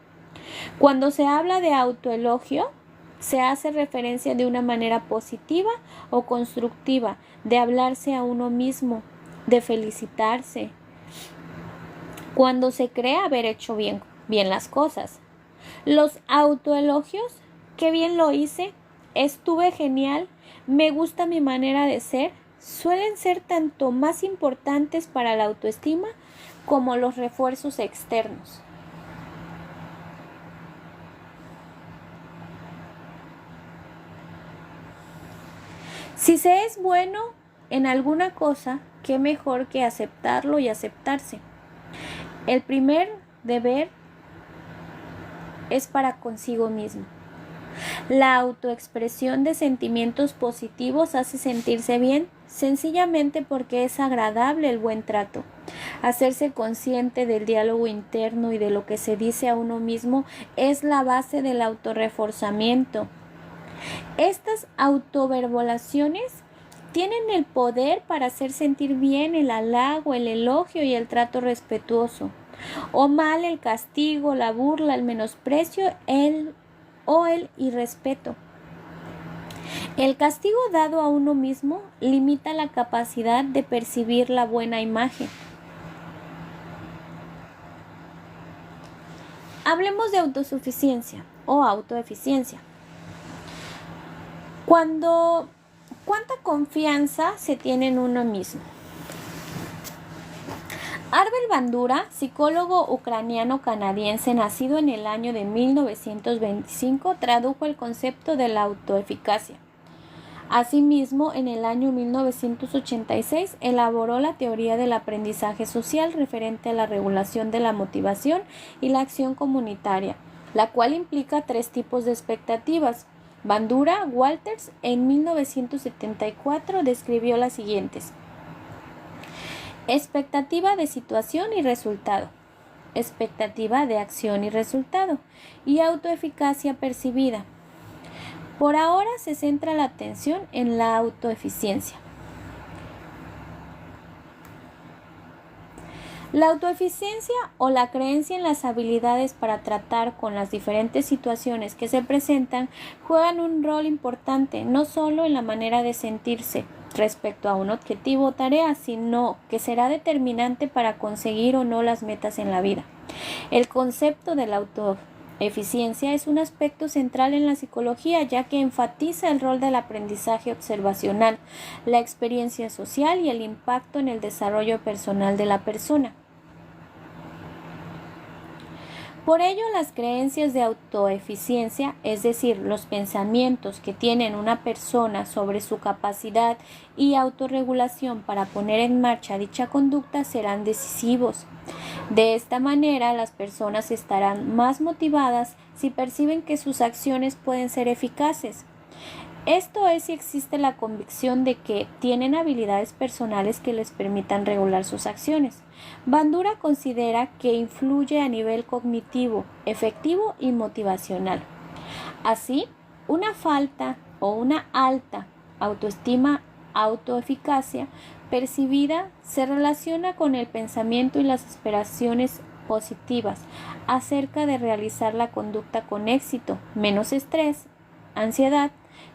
Cuando se habla de autoelogio, se hace referencia de una manera positiva o constructiva, de hablarse a uno mismo, de felicitarse, cuando se cree haber hecho bien las cosas. Los autoelogios, qué bien lo hice, estuve genial, me gusta mi manera de ser, suelen ser tanto más importantes para la autoestima como los refuerzos externos. Si se es bueno en alguna cosa, qué mejor que aceptarlo y aceptarse. El primer deber es para consigo mismo. La autoexpresión de sentimientos positivos hace sentirse bien, sencillamente porque es agradable el buen trato. Hacerse consciente del diálogo interno y de lo que se dice a uno mismo es la base del autorreforzamiento. Estas autoverbolaciones tienen el poder para hacer sentir bien el halago, el elogio y el trato respetuoso, o mal el castigo, la burla, el menosprecio, el irrespeto. El castigo dado a uno mismo limita la capacidad de percibir la buena imagen. Hablemos de autosuficiencia o autoeficiencia. ¿Cuánta confianza se tiene en uno mismo? Arvel Bandura, psicólogo ucraniano-canadiense nacido en el año de 1925, tradujo el concepto de la autoeficacia. Asimismo, en el año 1986 elaboró la teoría del aprendizaje social referente a la regulación de la motivación y la acción comunitaria, la cual implica 3 tipos de expectativas. Bandura Walters en 1974 describió las siguientes: expectativa de situación y resultado, expectativa de acción y resultado, y autoeficacia percibida. Por ahora se centra la atención en la autoeficiencia. La autoeficiencia o la creencia en las habilidades para tratar con las diferentes situaciones que se presentan juegan un rol importante no solo en la manera de sentirse respecto a un objetivo o tarea, sino que será determinante para conseguir o no las metas en la vida. El concepto de la autoeficiencia es un aspecto central en la psicología, ya que enfatiza el rol del aprendizaje observacional, la experiencia social y el impacto en el desarrollo personal de la persona. Por ello, las creencias de autoeficiencia, es decir, los pensamientos que tiene una persona sobre su capacidad y autorregulación para poner en marcha dicha conducta, serán decisivos. De esta manera, las personas estarán más motivadas si perciben que sus acciones pueden ser eficaces. Esto es si existe la convicción de que tienen habilidades personales que les permitan regular sus acciones. Bandura considera que influye a nivel cognitivo, efectivo y motivacional. Así, una falta o una alta autoestima, autoeficacia, percibida se relaciona con el pensamiento y las aspiraciones positivas acerca de realizar la conducta con éxito, menos estrés, ansiedad,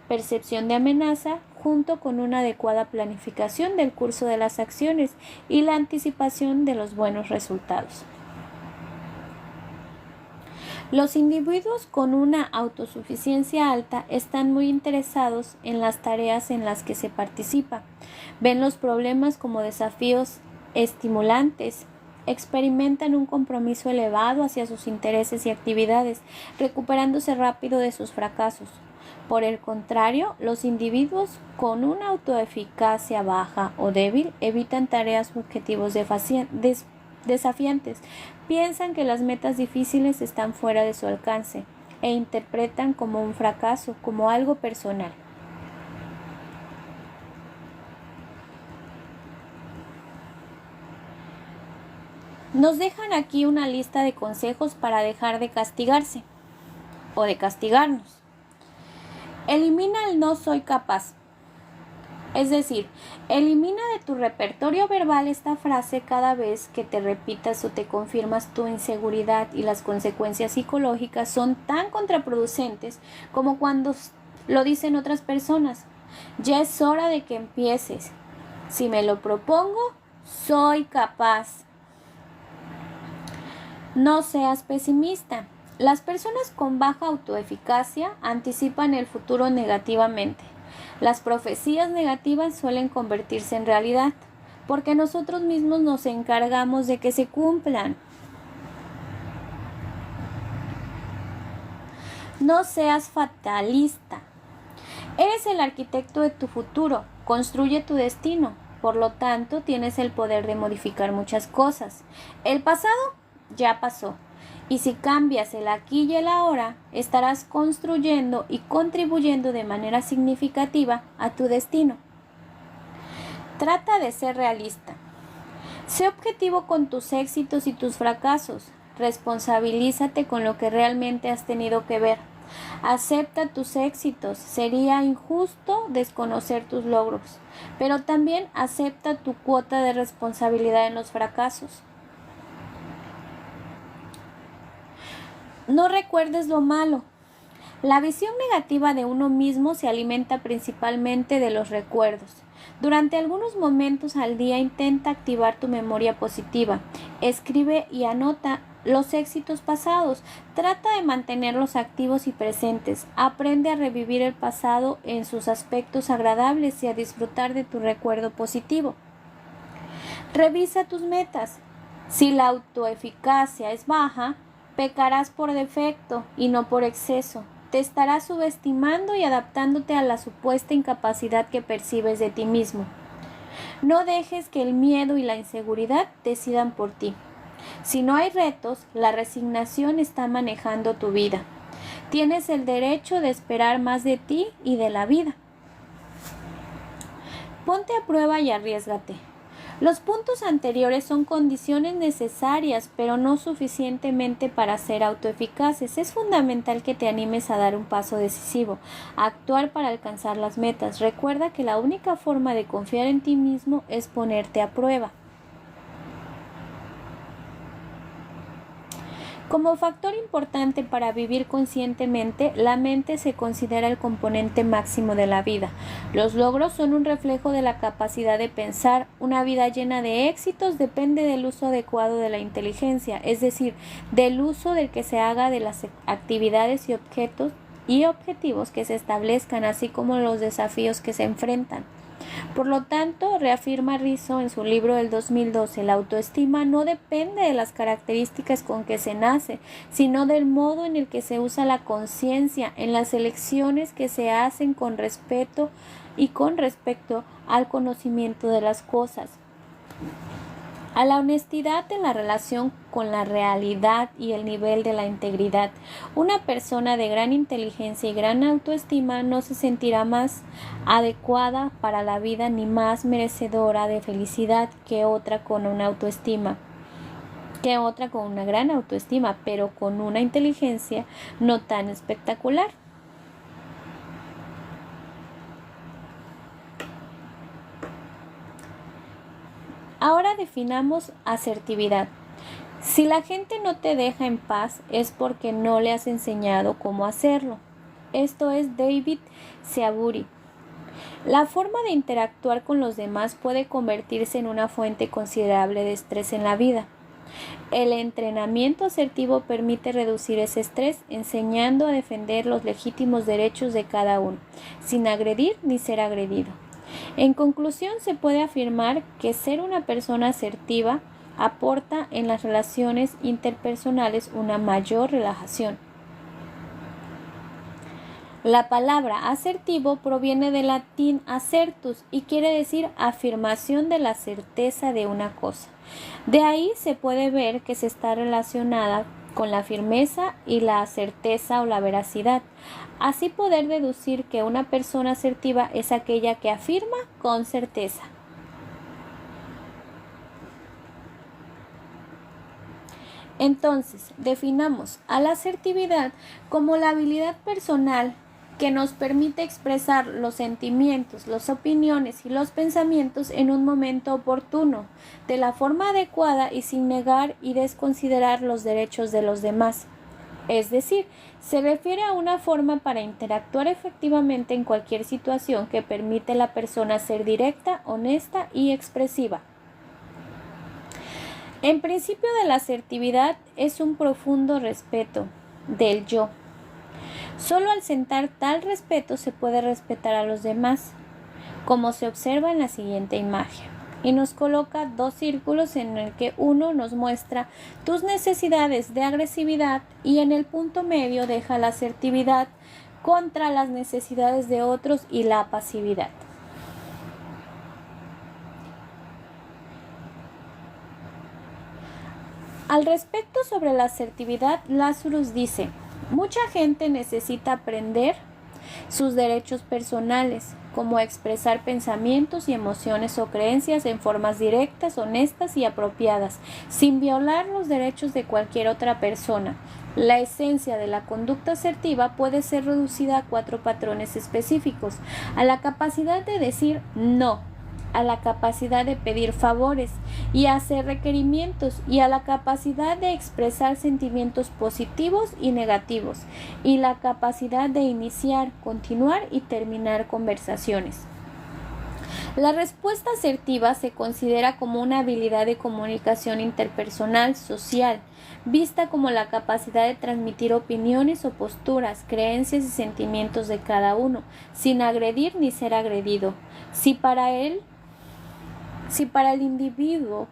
percepción de amenaza, junto con una adecuada planificación del curso de las acciones y la anticipación de los buenos resultados. Los individuos con una autosuficiencia alta están muy interesados en las tareas en las que se participa. Ven los problemas como desafíos estimulantes. Experimentan un compromiso elevado hacia sus intereses y actividades, recuperándose rápido de sus fracasos. Por el contrario, los individuos con una autoeficacia baja o débil evitan tareas o objetivos desafiantes, piensan que las metas difíciles están fuera de su alcance e interpretan como un fracaso, como algo personal. Nos dejan aquí una lista de consejos para dejar de castigarse o de castigarnos. Elimina el no soy capaz. Es decir, elimina de tu repertorio verbal esta frase cada vez que te repitas o te confirmas tu inseguridad, y las consecuencias psicológicas son tan contraproducentes como cuando lo dicen otras personas. Ya es hora de que empieces. Si me lo propongo, soy capaz. No seas pesimista. Las personas con baja autoeficacia anticipan el futuro negativamente. Las profecías negativas suelen convertirse en realidad, porque nosotros mismos nos encargamos de que se cumplan. No seas fatalista. Eres el arquitecto de tu futuro, construye tu destino, por lo tanto tienes el poder de modificar muchas cosas. El pasado ya pasó. Y si cambias el aquí y el ahora, estarás construyendo y contribuyendo de manera significativa a tu destino. Trata de ser realista. Sé objetivo con tus éxitos y tus fracasos. Responsabilízate con lo que realmente has tenido que ver. Acepta tus éxitos. Sería injusto desconocer tus logros, pero también acepta tu cuota de responsabilidad en los fracasos. No recuerdes lo malo. La visión negativa de uno mismo se alimenta principalmente de los recuerdos. Durante algunos momentos al día intenta activar tu memoria positiva. Escribe y anota los éxitos pasados. Trata de mantenerlos activos y presentes. Aprende a revivir el pasado en sus aspectos agradables y a disfrutar de tu recuerdo positivo. Revisa tus metas. Si la autoeficacia es baja, pecarás por defecto y no por exceso. Te estarás subestimando y adaptándote a la supuesta incapacidad que percibes de ti mismo. No dejes que el miedo y la inseguridad decidan por ti. Si no hay retos, la resignación está manejando tu vida. Tienes el derecho de esperar más de ti y de la vida. Ponte a prueba y arriésgate. Los puntos anteriores son condiciones necesarias, pero no suficientemente para ser autoeficaces. Es fundamental que te animes a dar un paso decisivo, a actuar para alcanzar las metas. Recuerda que la única forma de confiar en ti mismo es ponerte a prueba. Como factor importante para vivir conscientemente, la mente se considera el componente máximo de la vida. Los logros son un reflejo de la capacidad de pensar. Una vida llena de éxitos depende del uso adecuado de la inteligencia, es decir, del uso del que se haga de las actividades y objetivos que se establezcan, así como los desafíos que se enfrentan. Por lo tanto, reafirma Rizzo en su libro del 2012, la autoestima no depende de las características con que se nace, sino del modo en el que se usa la conciencia, en las elecciones que se hacen con respeto y con respecto al conocimiento de las cosas, a la honestidad en la relación con la realidad y el nivel de la integridad. Una persona de gran inteligencia y gran autoestima no se sentirá más adecuada para la vida ni más merecedora de felicidad que otra con una gran autoestima, pero con una inteligencia no tan espectacular. Ahora definamos asertividad. Si la gente no te deja en paz es porque no le has enseñado cómo hacerlo. Esto es David Seabury. La forma de interactuar con los demás puede convertirse en una fuente considerable de estrés en la vida. El entrenamiento asertivo permite reducir ese estrés, enseñando a defender los legítimos derechos de cada uno, sin agredir ni ser agredido. En conclusión, se puede afirmar que ser una persona asertiva aporta en las relaciones interpersonales una mayor relajación. La palabra asertivo proviene del latín assertus y quiere decir afirmación de la certeza de una cosa. De ahí se puede ver que se está relacionada con la firmeza y la certeza o la veracidad. Así poder deducir que una persona asertiva es aquella que afirma con certeza. Entonces, definamos a la asertividad como la habilidad personal que nos permite expresar los sentimientos, las opiniones y los pensamientos en un momento oportuno, de la forma adecuada y sin negar y desconsiderar los derechos de los demás. Es decir, se refiere a una forma para interactuar efectivamente en cualquier situación que permite a la persona ser directa, honesta y expresiva. En principio de la asertividad es un profundo respeto del yo. Solo al sentar tal respeto se puede respetar a los demás, como se observa en la siguiente imagen. Y nos coloca dos círculos en el que uno nos muestra tus necesidades de agresividad y en el punto medio deja la asertividad contra las necesidades de otros y la pasividad. Al respecto sobre la asertividad, Lazarus dice: mucha gente necesita aprender sus derechos personales, como expresar pensamientos y emociones o creencias en formas directas, honestas y apropiadas, sin violar los derechos de cualquier otra persona. La esencia de la conducta asertiva puede ser reducida a 4 patrones específicos: a la capacidad de decir no, a la capacidad de pedir favores y hacer requerimientos, y a la capacidad de expresar sentimientos positivos y negativos, y la capacidad de iniciar, continuar y terminar conversaciones. La respuesta asertiva se considera como una habilidad de comunicación interpersonal social, vista como la capacidad de transmitir opiniones o posturas, creencias y sentimientos de cada uno, sin agredir ni ser agredido. Si para el individuo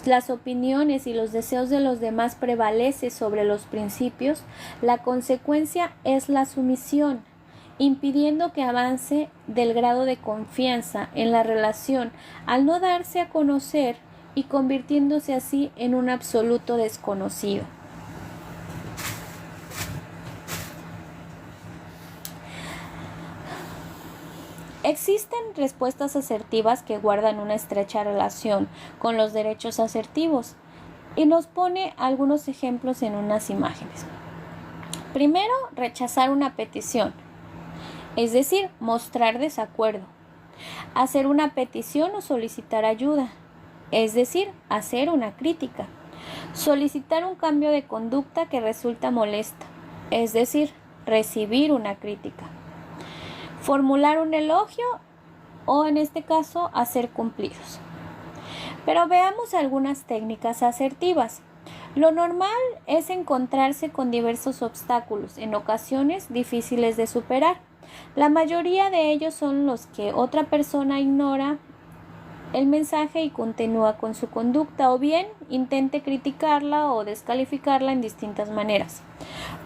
las opiniones y los deseos de los demás prevalecen sobre los principios, la consecuencia es la sumisión, impidiendo que avance del grado de confianza en la relación al no darse a conocer y convirtiéndose así en un absoluto desconocido. Existen respuestas asertivas que guardan una estrecha relación con los derechos asertivos y nos pone algunos ejemplos en unas imágenes. Primero, rechazar una petición, es decir, mostrar desacuerdo. Hacer una petición o solicitar ayuda, es decir, hacer una crítica. Solicitar un cambio de conducta que resulta molesta, es decir, recibir una crítica. Formular un elogio o, en este caso, hacer cumplidos. Pero veamos algunas técnicas asertivas. Lo normal es encontrarse con diversos obstáculos, en ocasiones difíciles de superar. La mayoría de ellos son los que otra persona ignora el mensaje y continúa con su conducta, o bien intente criticarla o descalificarla en distintas maneras.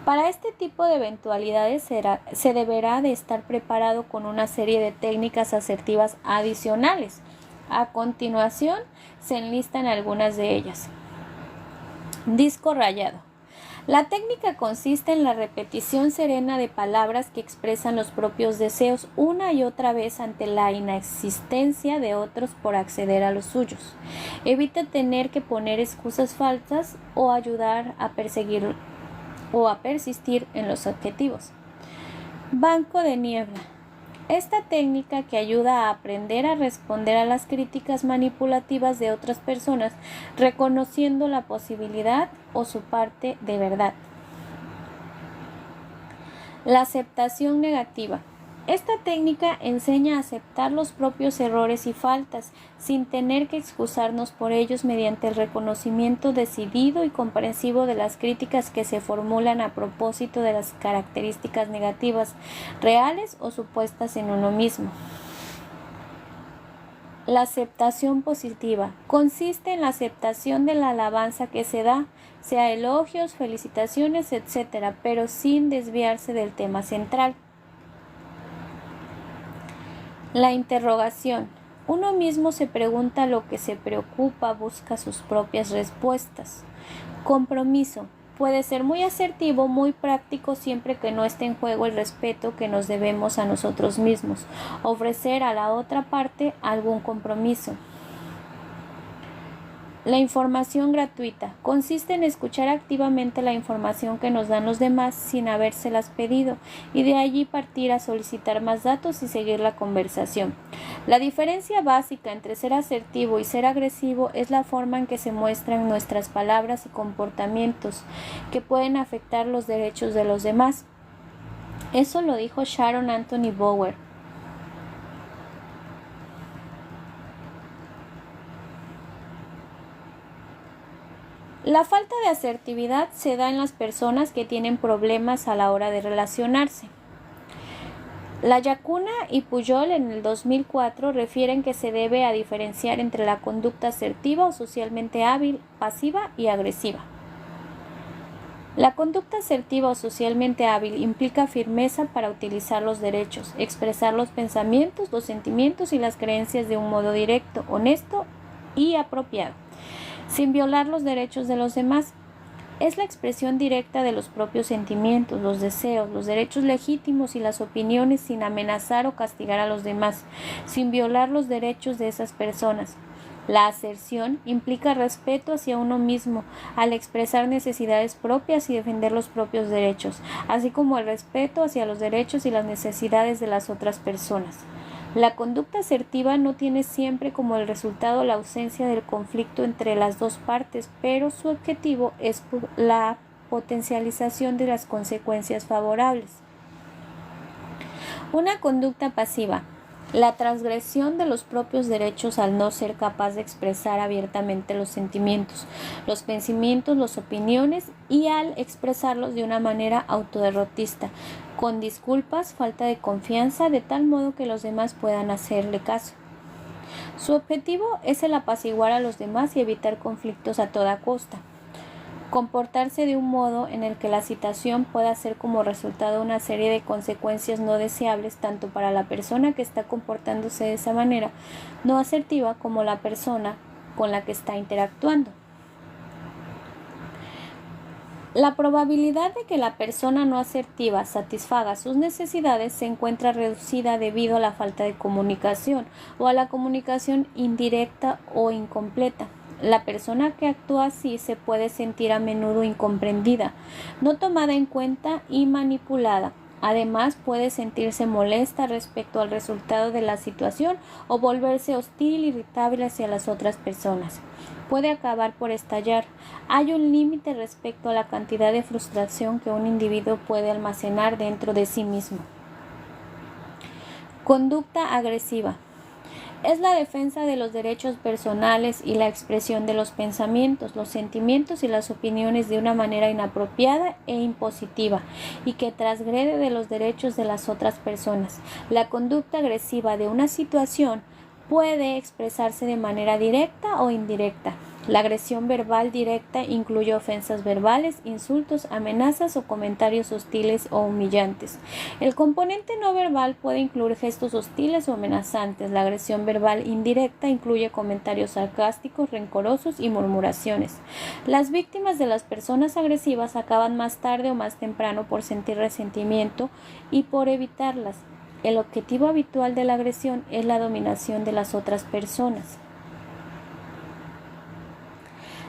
Para este tipo de eventualidades se deberá de estar preparado con una serie de técnicas asertivas adicionales. A continuación se enlistan algunas de ellas. Disco rayado. La técnica consiste en la repetición serena de palabras que expresan los propios deseos una y otra vez ante la inexistencia de otros por acceder a los suyos. Evita tener que poner excusas falsas o ayudar a perseguir o a persistir en los objetivos. Banco de niebla. Esta técnica que ayuda a aprender a responder a las críticas manipulativas de otras personas, reconociendo la posibilidad o su parte de verdad. La aceptación negativa. Esta técnica enseña a aceptar los propios errores y faltas, sin tener que excusarnos por ellos mediante el reconocimiento decidido y comprensivo de las críticas que se formulan a propósito de las características negativas, reales o supuestas en uno mismo. La aceptación positiva consiste en la aceptación de la alabanza que se da, sea elogios, felicitaciones, etc., pero sin desviarse del tema central. La interrogación. Uno mismo se pregunta lo que se preocupa, busca sus propias respuestas. Compromiso. Puede ser muy asertivo, muy práctico siempre que no esté en juego el respeto que nos debemos a nosotros mismos. Ofrecer a la otra parte algún compromiso. La información gratuita consiste en escuchar activamente la información que nos dan los demás sin habérselas pedido y de allí partir a solicitar más datos y seguir la conversación. La diferencia básica entre ser asertivo y ser agresivo es la forma en que se muestran nuestras palabras y comportamientos que pueden afectar los derechos de los demás. Eso lo dijo Sharon Anthony Bower. La falta de asertividad se da en las personas que tienen problemas a la hora de relacionarse. La Yacuna y Pujol en el 2004 refieren que se debe a diferenciar entre la conducta asertiva o socialmente hábil, pasiva y agresiva. La conducta asertiva o socialmente hábil implica firmeza para utilizar los derechos, expresar los pensamientos, los sentimientos y las creencias de un modo directo, honesto y apropiado, sin violar los derechos de los demás. Es la expresión directa de los propios sentimientos, los deseos, los derechos legítimos y las opiniones sin amenazar o castigar a los demás, sin violar los derechos de esas personas. La aserción implica respeto hacia uno mismo al expresar necesidades propias y defender los propios derechos, así como el respeto hacia los derechos y las necesidades de las otras personas. La conducta asertiva no tiene siempre como el resultado la ausencia del conflicto entre las dos partes, pero su objetivo es la potencialización de las consecuencias favorables. Una conducta pasiva. La transgresión de los propios derechos al no ser capaz de expresar abiertamente los sentimientos, los pensamientos, las opiniones y al expresarlos de una manera autoderrotista, con disculpas, falta de confianza, de tal modo que los demás puedan hacerle caso. Su objetivo es el apaciguar a los demás y evitar conflictos a toda costa. Comportarse de un modo en el que la situación pueda ser como resultado una serie de consecuencias no deseables tanto para la persona que está comportándose de esa manera no asertiva como la persona con la que está interactuando. La probabilidad de que la persona no asertiva satisfaga sus necesidades se encuentra reducida debido a la falta de comunicación o a la comunicación indirecta o incompleta. La persona que actúa así se puede sentir a menudo incomprendida, no tomada en cuenta y manipulada. Además, puede sentirse molesta respecto al resultado de la situación o volverse hostil, irritable hacia las otras personas. Puede acabar por estallar. Hay un límite respecto a la cantidad de frustración que un individuo puede almacenar dentro de sí mismo. Conducta agresiva. Es la defensa de los derechos personales y la expresión de los pensamientos, los sentimientos y las opiniones de una manera inapropiada e impositiva y que transgrede de los derechos de las otras personas. La conducta agresiva de una situación puede expresarse de manera directa o indirecta. La agresión verbal directa incluye ofensas verbales, insultos, amenazas o comentarios hostiles o humillantes. El componente no verbal puede incluir gestos hostiles o amenazantes. La agresión verbal indirecta incluye comentarios sarcásticos, rencorosos y murmuraciones. Las víctimas de las personas agresivas acaban más tarde o más temprano por sentir resentimiento y por evitarlas. El objetivo habitual de la agresión es la dominación de las otras personas.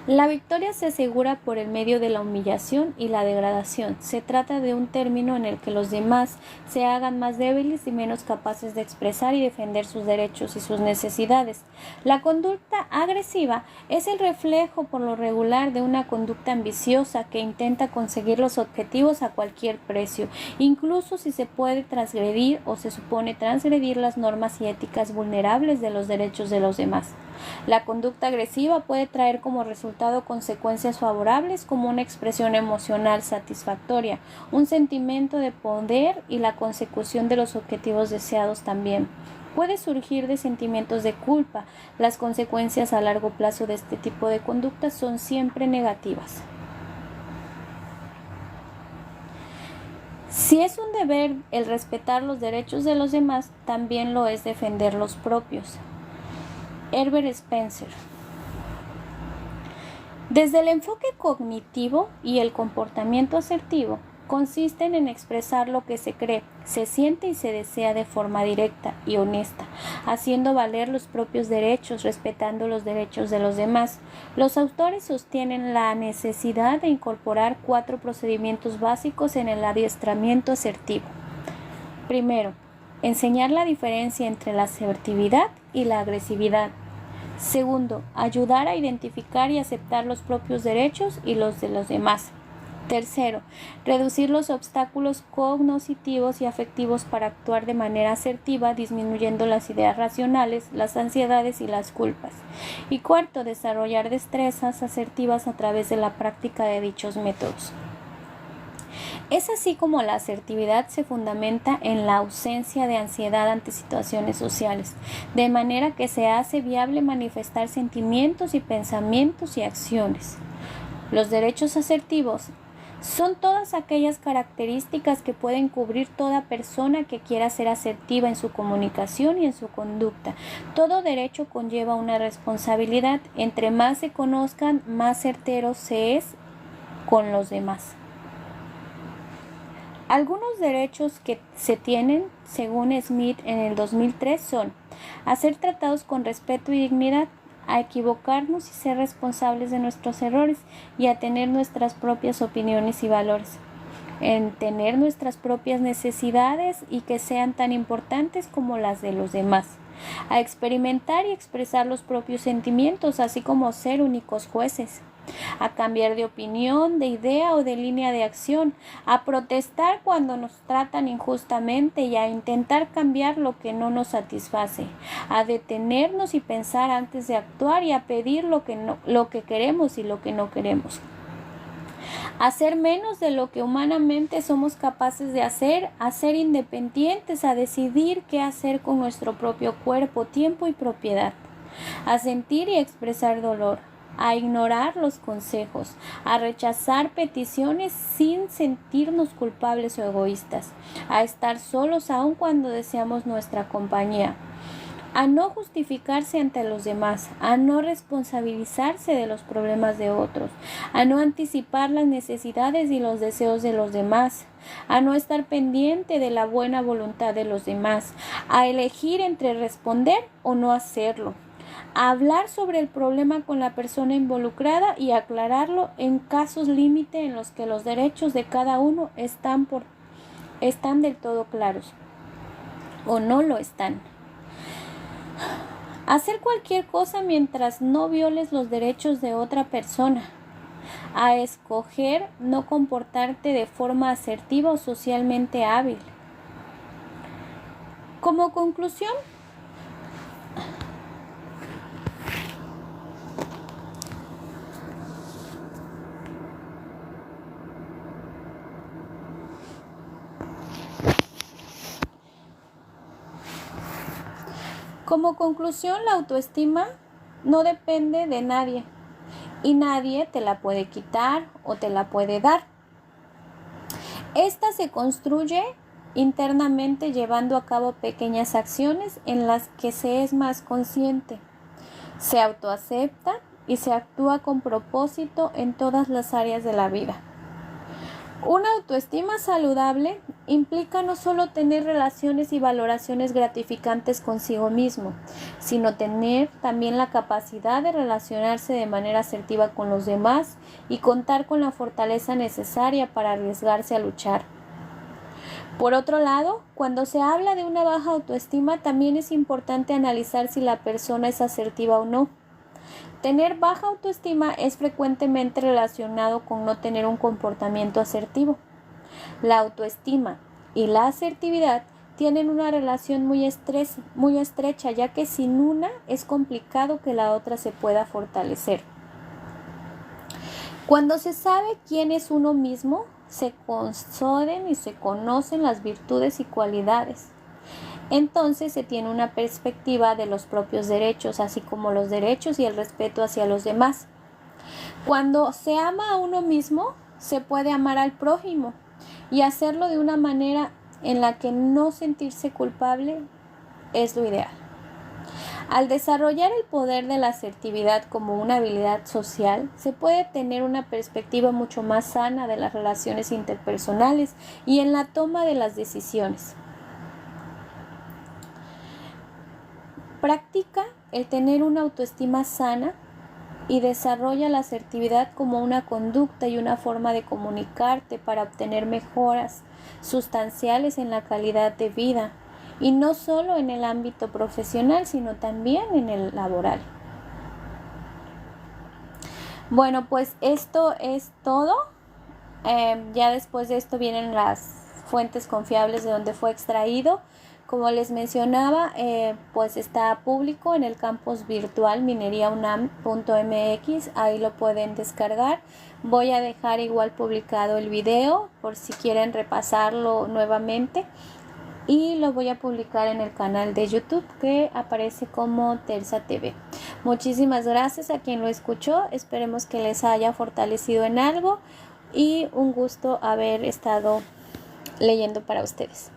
La victoria se asegura por el medio de la humillación y la degradación. Se trata de un término en el que los demás se hagan más débiles y menos capaces de expresar y defender sus derechos y sus necesidades. La conducta agresiva es el reflejo por lo regular de una conducta ambiciosa que intenta conseguir los objetivos a cualquier precio, incluso si se puede transgredir o se supone transgredir las normas y éticas vulnerables de los derechos de los demás. La conducta agresiva puede traer como resultado consecuencias favorables como una expresión emocional satisfactoria, un sentimiento de poder y la consecución de los objetivos deseados también. Puede surgir de sentimientos de culpa. Las consecuencias a largo plazo de este tipo de conductas son siempre negativas. Si es un deber el respetar los derechos de los demás, también lo es defender los propios. Herbert Spencer. Desde el enfoque cognitivo y el comportamiento asertivo consisten en expresar lo que se cree, se siente y se desea de forma directa y honesta, haciendo valer los propios derechos, respetando los derechos de los demás. Los autores sostienen la necesidad de incorporar 4 procedimientos básicos en el adiestramiento asertivo. Primero, enseñar la diferencia entre la asertividad y la agresividad. Segundo, ayudar a identificar y aceptar los propios derechos y los de los demás. Tercero, reducir los obstáculos cognitivos y afectivos para actuar de manera asertiva, disminuyendo las ideas racionales, las ansiedades y las culpas. Y cuarto, desarrollar destrezas asertivas a través de la práctica de dichos métodos. Es así como la asertividad se fundamenta en la ausencia de ansiedad ante situaciones sociales, de manera que se hace viable manifestar sentimientos y pensamientos y acciones. Los derechos asertivos son todas aquellas características que pueden cubrir toda persona que quiera ser asertiva en su comunicación y en su conducta. Todo derecho conlleva una responsabilidad. Entre más se conozcan, más certero se es con los demás. Algunos derechos que se tienen, según Smith en el 2003, son a ser tratados con respeto y dignidad, a equivocarnos y ser responsables de nuestros errores y a tener nuestras propias opiniones y valores, en tener nuestras propias necesidades y que sean tan importantes como las de los demás, a experimentar y expresar los propios sentimientos, así como ser únicos jueces, a cambiar de opinión, de idea o de línea de acción, a protestar cuando nos tratan injustamente y a intentar cambiar lo que no nos satisface, a detenernos y pensar antes de actuar y a pedir lo que queremos y lo que no queremos. Hacer menos de lo que humanamente somos capaces de hacer, a ser independientes, a decidir qué hacer con nuestro propio cuerpo, tiempo y propiedad, a sentir y expresar dolor, a ignorar los consejos, a rechazar peticiones sin sentirnos culpables o egoístas, a estar solos aun cuando deseamos nuestra compañía, a no justificarse ante los demás, a no responsabilizarse de los problemas de otros, a no anticipar las necesidades y los deseos de los demás, a no estar pendiente de la buena voluntad de los demás, a elegir entre responder o no hacerlo, a hablar sobre el problema con la persona involucrada y aclararlo en casos límite en los que los derechos de cada uno están del todo claros o no lo están. Hacer cualquier cosa mientras no violes los derechos de otra persona. A escoger no comportarte de forma asertiva o socialmente hábil. Como conclusión, la autoestima no depende de nadie y nadie te la puede quitar o te la puede dar. Esta se construye internamente llevando a cabo pequeñas acciones en las que se es más consciente, se autoacepta y se actúa con propósito en todas las áreas de la vida. Una autoestima saludable implica no solo tener relaciones y valoraciones gratificantes consigo mismo, sino tener también la capacidad de relacionarse de manera asertiva con los demás y contar con la fortaleza necesaria para arriesgarse a luchar. Por otro lado, cuando se habla de una baja autoestima, también es importante analizar si la persona es asertiva o no. Tener baja autoestima es frecuentemente relacionado con no tener un comportamiento asertivo. La autoestima y la asertividad tienen una relación muy estrecha, ya que sin una es complicado que la otra se pueda fortalecer. Cuando se sabe quién es uno mismo, se conceden y se conocen las virtudes y cualidades. Entonces se tiene una perspectiva de los propios derechos, así como los derechos y el respeto hacia los demás. Cuando se ama a uno mismo, se puede amar al prójimo y hacerlo de una manera en la que no sentirse culpable es lo ideal. Al desarrollar el poder de la asertividad como una habilidad social, se puede tener una perspectiva mucho más sana de las relaciones interpersonales y en la toma de las decisiones. Practica el tener una autoestima sana y desarrolla la asertividad como una conducta y una forma de comunicarte para obtener mejoras sustanciales en la calidad de vida, y no solo en el ámbito profesional, sino también en el laboral. Bueno, pues esto es todo. Ya después de esto vienen las fuentes confiables de donde fue extraído. Como les mencionaba, pues está público en el campus virtual mineriaunam.mx, ahí lo pueden descargar. Voy a dejar igual publicado el video por si quieren repasarlo nuevamente, y lo voy a publicar en el canal de YouTube que aparece como Tersa TV. Muchísimas gracias a quien lo escuchó, esperemos que les haya fortalecido en algo y un gusto haber estado leyendo para ustedes.